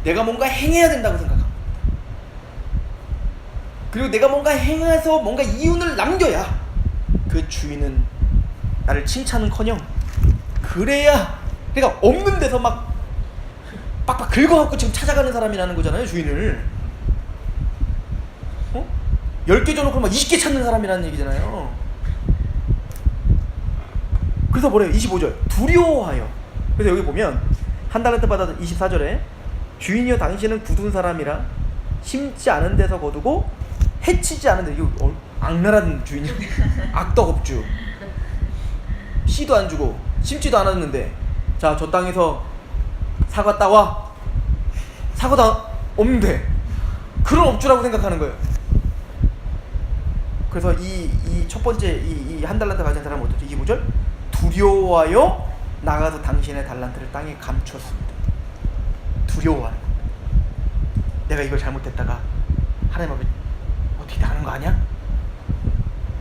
내가 뭔가 행해야 된다고 생각합니다. 그리고 내가 뭔가 행해서 뭔가 이윤을 남겨야 그 주인은 나를 칭찬은커녕 그래야, 그러니까 없는 데서 막 빡빡 긁어갖고 지금 찾아가는 사람이라는 거잖아요, 주인을. 10개 줘놓고 막 20개 찾는 사람이라는 얘기잖아요. 그래서 뭐래요? 25절 두려워하여. 그래서 여기 보면 한 달란트 받았던 24절에 주인이여, 당신은 굳은 사람이라 심지 않은 데서 거두고 해치지 않은 데, 이거 악랄한 주인이야. 악덕업주. 씨도 안 주고 심지도 않았는데, 자, 저 땅에서 사과 따와. 사과도 없는데 그런 업주라고 생각하는 거예요. 그래서 이 첫 번째 이 한 달란트 가진 사람은 어떻게? 25절 두려워하여 나가서 당신의 달란트를 땅에 감췄습니다. 두려워하는 거예요. 내가 이걸 잘못했다가 하나님 앞에 어떻게 당하는 거 아니야?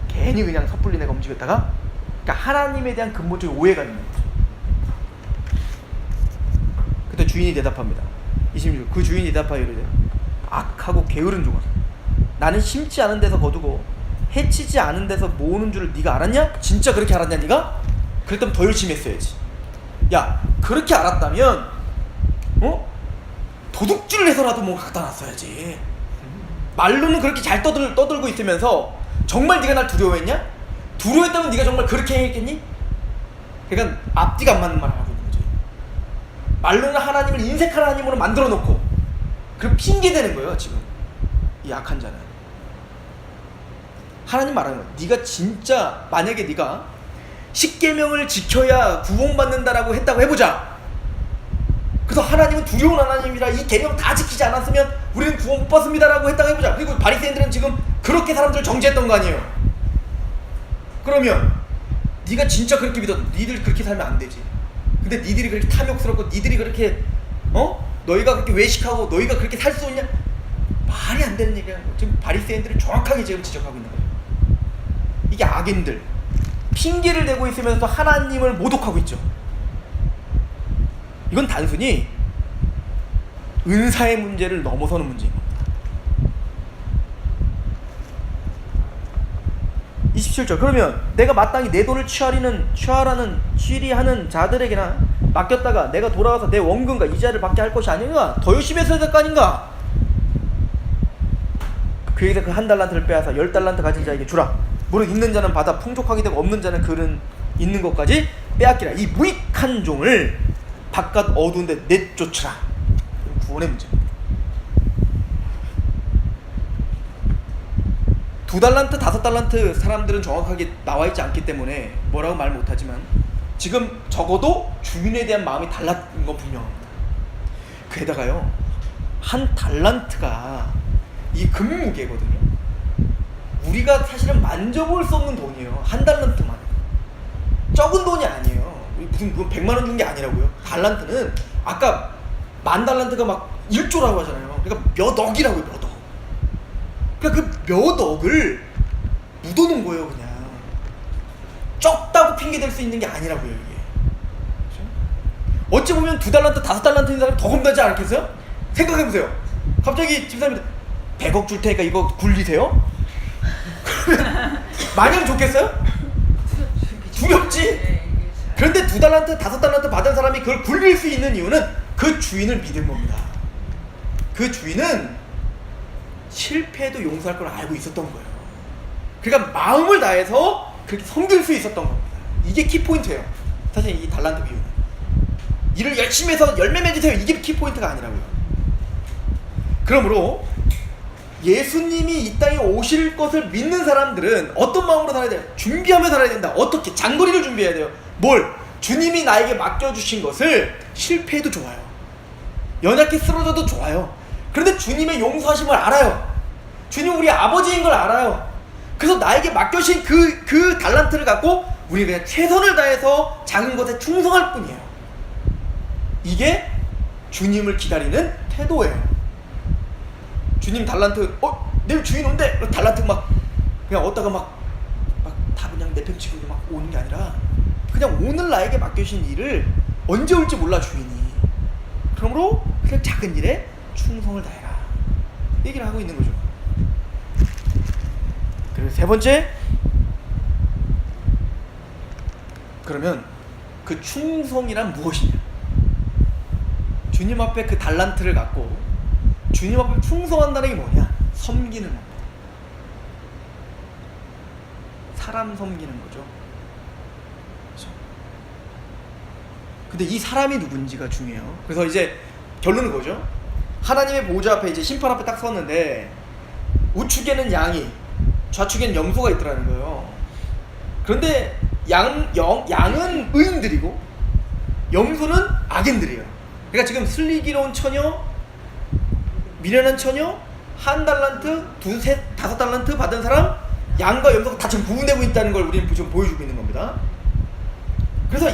괜히 그냥 섣불리 내가 움직였다가, 그러니까 하나님에 대한 근본적인 오해가 있는 거죠. 그때 주인이 대답합니다. 26절 그 주인이 대답하여 이르되 악하고 게으른 종아, 나는 심지 않은 데서 거두고 해치지 않은 데서 모으는 줄을 네가 알았냐? 진짜 그렇게 알았냐 네가? 그랬다면 더 열심히 했어야지. 야, 그렇게 알았다면 도둑질을 해서라도 뭐 갖다 놨어야지. 말로는 그렇게 잘 떠들고 있으면서 정말 네가 날 두려워했냐? 두려워했다면 네가 정말 그렇게 행했겠니? 그러니까 앞뒤가 안 맞는 말을 하고 있는 거죠. 말로는 하나님을 인색 하나님으로 만들어 놓고 그럼 핑계대는 거예요. 지금 이 악한 자는 하나님 말하는 거예요. 네가 진짜 만약에 네가 십계명을 지켜야 구원받는다라고 했다고 해보자. 그래서 하나님은 두려운 하나님이라 이 계명 다 지키지 않았으면 우리는 구원 못 받습니다라고 했다고 해보자. 그리고 바리새인들은 지금 그렇게 사람들을 정죄했던 거 아니에요. 그러면 네가 진짜 그렇게 믿어, 니들 그렇게 살면 안 되지. 근데 니들이 그렇게 탐욕스럽고 니들이 그렇게 너희가 그렇게 외식하고 너희가 그렇게 살 수 있냐? 말이 안 되는 얘기야. 지금 바리새인들을 정확하게 지금 지적하고 있는 거예요. 이게 악인들 핑계를 대고 있으면서 하나님을 모독하고 있죠. 이건 단순히 은사의 문제를 넘어서는 문제인 겁니다. 27절. 그러면 내가 마땅히 내 돈을 취하라는 자들에게나 맡겼다가 내가 돌아와서 내 원금과 이자를 받게 할 것이 아닌가? 더 열심히 했어야 될 거 아닌가? 그에게서 그 1달란트를 빼앗아 10달란트 가진 자에게 주라. 무릇 있는 자는 받아 풍족하게 되고 없는 자는 그는 있는 것까지 빼앗기라. 이 무익한 종을 바깥 어두운 데 내쫓으라. 구원의 문제입니다. 2달란트, 5달란트 사람들은 정확하게 나와있지 않기 때문에 뭐라고 말 못하지만 지금 적어도 주인에 대한 마음이 달랐던 건 분명합니다. 게다가요, 1달란트가 이 금무게거든요. 우리가 사실은 만져볼 수 없는 돈이에요. 1달란트만. 적은 돈이 아니에요. 무슨 100만 원 준 게 아니라고요. 달란트는 아까 10,000달란트가 막 1조라고 하잖아요. 그러니까 몇 억이라고요. 몇 억. 그러니까 그 몇 억을 묻어놓은 거예요. 그냥 적다고 핑계댈 수 있는 게 아니라고요. 이게 그렇죠? 어찌 보면 2달란트, 5달란트인 사람이 더 겁나지 않겠어요? 생각해보세요. 갑자기 집사님들 100억 줄 테니까 이거 굴리세요? 그러면 마냥 좋겠어요? 두렵지. 그런데 2달란트, 5달란트 받은 사람이 그걸 굴릴 수 있는 이유는 그 주인을 믿은 겁니다. 그 주인은 실패해도 용서할 걸 알고 있었던 거예요. 그러니까 마음을 다해서 그렇게 섬길 수 있었던 겁니다. 이게 키포인트예요. 사실 이 달란트 비유는 일을 열심히 해서 열매 맺으세요, 이게 키포인트가 아니라고요. 그러므로 예수님이 이 땅에 오실 것을 믿는 사람들은 어떤 마음으로 살아야 돼요? 준비하며 살아야 된다. 어떻게? 장거리를 준비해야 돼요. 뭘? 주님이 나에게 맡겨주신 것을 실패해도 좋아요, 연약해 쓰러져도 좋아요. 그런데 주님의 용서하심을 알아요. 주님 우리 아버지인 걸 알아요. 그래서 나에게 맡겨주신 그 달란트를 갖고 우리 그냥 최선을 다해서 작은 것에 충성할 뿐이에요. 이게 주님을 기다리는 태도예요. 주님 달란트, 내일 주인 온대. 달란트 막 그냥 얻다가 막 다 그냥 내팽치고 막 오는 게 아니라 그냥 오늘 나에게 맡겨주신 일을 언제 올지 몰라 주인이. 그러므로 그냥 작은 일에 충성을 다해라, 얘기를 하고 있는 거죠. 그리고 세 번째, 그러면 그 충성이란 무엇이냐? 주님 앞에 그 달란트를 갖고 주님 앞에 충성한다는 게 뭐냐? 섬기는 겁니다. 사람 섬기는 거죠. 그렇죠? 근데 이 사람이 누군지가 중요해요. 그래서 이제 결론은 뭐죠? 하나님의 보좌 앞에 이제 심판 앞에 딱 섰는데 우측에는 양이, 좌측에는 염소가 있더라는 거예요. 그런데 양은 의인들이고 염소는 악인들이에요. 그러니까 지금 슬기로운 처녀, 미련한 처녀, 1달란트, 2, 3, 5달란트 받은 사람, 양과 염소가 다 지금 구분되고 있다는 걸 우리는 지금 보여주고 있는 겁니다. 그래서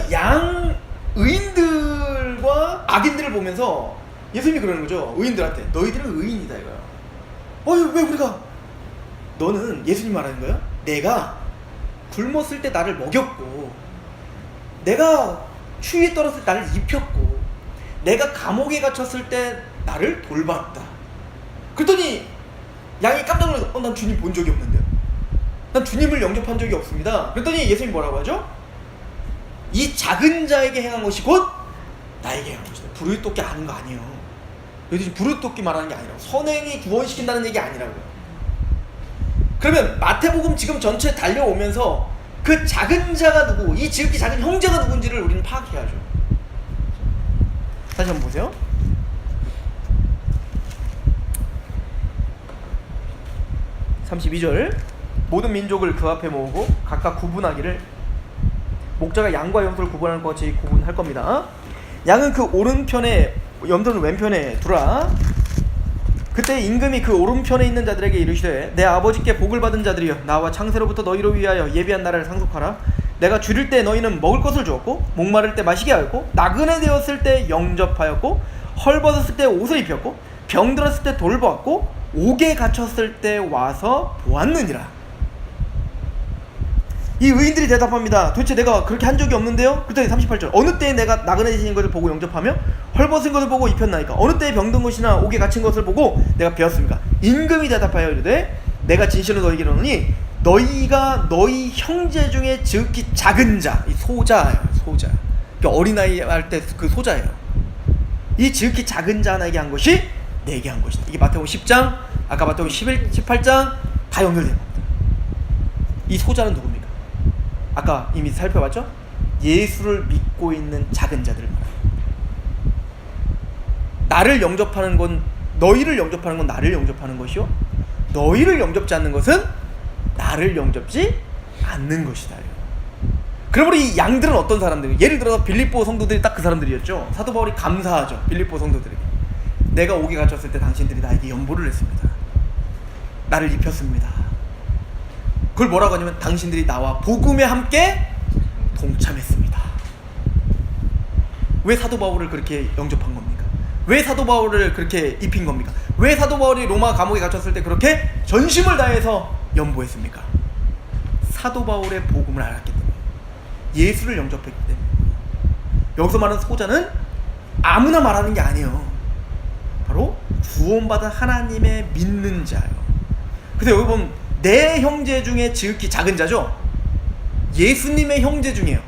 의인들과 악인들을 보면서 예수님이 그러는 거죠. 의인들한테 너희들은 의인이다 이거야. 왜 우리가? 너는, 예수님 말하는 거야, 내가 굶었을 때 나를 먹였고, 내가 추위에 떨었을 때 나를 입혔고, 내가 감옥에 갇혔을 때 나를 돌봤다. 그랬더니 양이 깜짝 놀라서 난 주님 본 적이 없는데요. 난 주님을 영접한 적이 없습니다. 그랬더니 예수님이 뭐라고 하죠? 이 작은 자에게 행한 것이 곧 나에게 행한 것이다. 부르짖기 하는 거 아니에요. 여기 부르짖기 말하는 게 아니라고. 선행이 구원시킨다는 얘기 아니라고요. 그러면 마태복음 지금 전체 달려오면서 그 작은 자가 누구, 이 지극히 작은 형제가 누군지를 우리는 파악해야죠. 다시 한번 보세요. 32절 모든 민족을 그 앞에 모으고 각각 구분하기를 목자가 양과 염소를 구분하는 것 같이 구분할 겁니다. 양은 그 오른편에 염소는 왼편에 두라. 그때 임금이 그 오른편에 있는 자들에게 이르시되 내 아버지께 복을 받은 자들이여 나와 창세로부터 너희를 위하여 예비한 나라를 상속하라. 내가 줄일 때 너희는 먹을 것을 주었고 목마를 때 마시게 하였고 나그네 되었을 때 영접하였고 헐벗었을 때 옷을 입혔고 병들었을 때 돌보았고 옥에 갇혔을 때 와서 보았느니라. 이 의인들이 대답합니다. 도대체 내가 그렇게 한 적이 없는데요? 그랬더니 38절 어느 때에 내가 나그네 되신 것을 보고 영접하며 헐벗은 것을 보고 입혔나이까? 어느 때에 병든 것이나 옥에 갇힌 것을 보고 내가 배웠습니까? 임금이 대답하여 이르되 내가 진실로 너희에게 이르노니 너희가 너희 형제 중에 지극히 작은 자, 이 소자예요. 소자. 그러니까 어린아이 할 때 그 소자예요. 이 지극히 작은 자 하나에게 한 것이 내게 한 것이다. 이게 마태복음 10장, 아까 마태복음 11, 18장 다 연결된 겁니다. 이 소자는 누굽니까? 아까 이미 살펴봤죠? 예수를 믿고 있는 작은 자들 말이에요. 나를 영접하는 건, 너희를 영접하는 건 나를 영접하는 것이요 너희를 영접지 않는 것은 나를 영접지 않는 것이다. 그러므로 이 양들은 어떤 사람들이에요? 예를 들어서 빌립보 성도들이 딱 그 사람들이었죠. 사도 바울이 감사하죠. 빌립보 성도들에게. 내가 옥에 갇혔을 때 당신들이 나에게 연보를 했습니다. 나를 입혔습니다. 그걸 뭐라고 하냐면 당신들이 나와 복음에 함께 동참했습니다. 왜 사도 바울을 그렇게 영접한 겁니까? 왜 사도 바울을 그렇게 입힌 겁니까? 왜 사도 바울이 로마 감옥에 갇혔을 때 그렇게 전심을 다해서 연보했습니까? 사도 바울의 복음을 알았기 때문에, 예수를 영접했기 때문에. 여기서 말하는 소자는 아무나 말하는 게 아니에요. 바로 구원받은 하나님의 믿는 자예요. 근데 여기 보면 내 형제 중에 지극히 작은 자죠. 예수님의 형제 중이에요.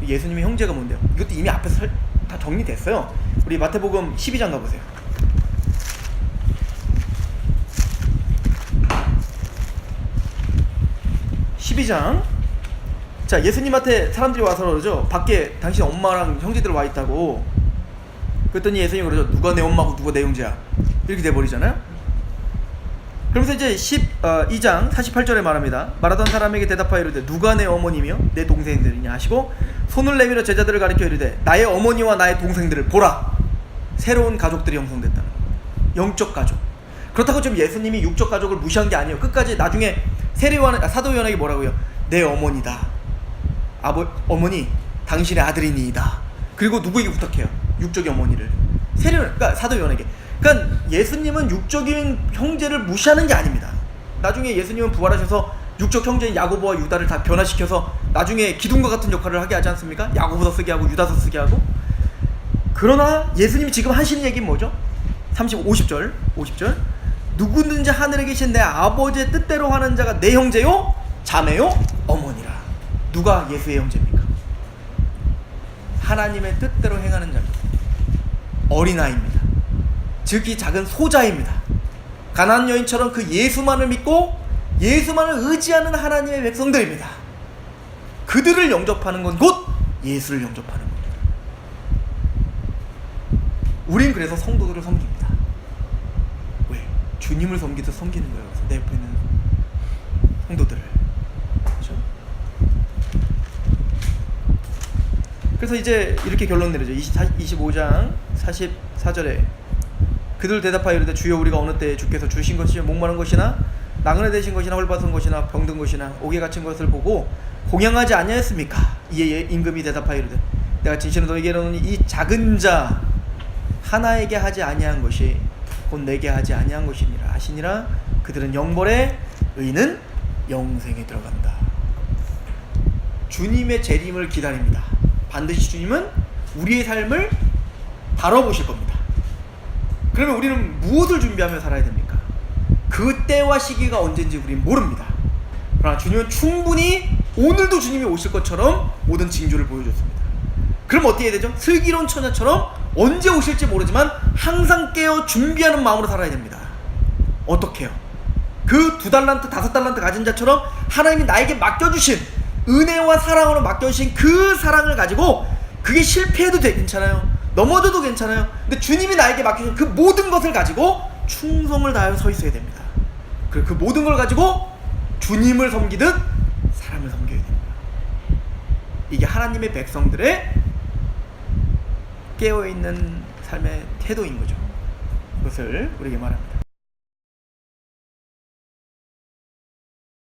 예수님의 형제가 뭔데요? 이것도 이미 앞에서 다 정리됐어요. 우리 마태복음 12장 가보세요. 12장. 자, 예수님한테 사람들이 와서 그러죠. 밖에 당신 엄마랑 형제들 와 있다고. 그랬더니 예수님이 그러죠. 누가 내 엄마고 누가 내 형제야. 이렇게 돼버리잖아요. 그러면서 이제 12장 48절에 말합니다. 말하던 사람에게 대답하여 이르되 누가 내 어머니며 내 동생들이냐 하시고 손을 내밀어 제자들을 가리켜 이르되 나의 어머니와 나의 동생들을 보라. 새로운 가족들이 형성됐다는 거예요. 영적 가족. 그렇다고 지금 예수님이 육적 가족을 무시한 게 아니에요. 끝까지 나중에 사도 요한에게 뭐라고요? 내 어머니다. 어머니 당신의 아들이니이다. 그리고 누구에게 부탁해요? 육적인 어머니를. 그러니까 사도 요한에게. 그러니까 예수님은 육적인 형제를 무시하는 게 아닙니다. 나중에 예수님은 부활하셔서 육적 형제인 야고보와 유다를 다 변화시켜서 나중에 기둥과 같은 역할을 하게 하지 않습니까? 야고보서 쓰게 하고 유다서 쓰게 하고. 그러나 예수님이 지금 하시는 얘기는 뭐죠? 50절 누구든지 하늘에 계신 내 아버지의 뜻대로 하는 자가 내 형제요 자매요 어머니라. 누가 예수의 형제입니까? 하나님의 뜻대로 행하는 자입니다. 어린아이입니다. 즉이 작은 소자입니다. 가나안 여인처럼 그 예수만을 믿고 예수만을 의지하는 하나님의 백성들입니다. 그들을 영접하는 건 곧 예수를 영접하는 겁니다. 우린 그래서 성도들을 섬깁니다. 왜? 주님을 섬기듯 섬기는 거예요. 그래서 내 옆에 있는 성도들을. 그렇죠? 그래서 이제 이렇게 결론 내리죠. 25장 44절에 그들 대답하여 이르되 주여 우리가 어느 때에 주께서 주신 것이요 목마른 것이나 나그네 되신 것이나 헐벗은 것이나 병든 것이나 옥에 갇힌 것을 보고 공양하지 아니하였습니까? 이에 임금이 대답하여 이르되 내가 진실로 너에게 이르노니 이 작은 자 하나에게 하지 아니한 것이 곧 내게 하지 아니한 것이니라 하시니라. 그들은 영벌에 의인은 영생에 들어간다. 주님의 재림을 기다립니다. 반드시 주님은 우리의 삶을 다뤄보실 겁니다. 그러면 우리는 무엇을 준비하며 살아야 됩니까? 그 때와 시기가 언제인지 우리는 모릅니다. 그러나 주님은 충분히 오늘도 주님이 오실 것처럼 모든 징조를 보여줬습니다. 그럼 어떻게 해야 되죠? 슬기로운 처녀처럼 언제 오실지 모르지만 항상 깨어 준비하는 마음으로 살아야 됩니다. 어떻게 해요? 그 2달란트 5달란트 가진 자처럼 하나님이 나에게 맡겨주신 은혜와 사랑으로 맡겨주신 그 사랑을 가지고 그게 실패해도 괜찮아요. 넘어져도 괜찮아요. 근데 주님이 나에게 맡겨주신 그 모든 것을 가지고 충성을 다하여 서 있어야 됩니다. 그리고 그 모든 걸 가지고 주님을 섬기듯 사람을 섬겨야 됩니다. 이게 하나님의 백성들의 깨어있는 삶의 태도인 거죠. 그것을 우리에게 말합니다.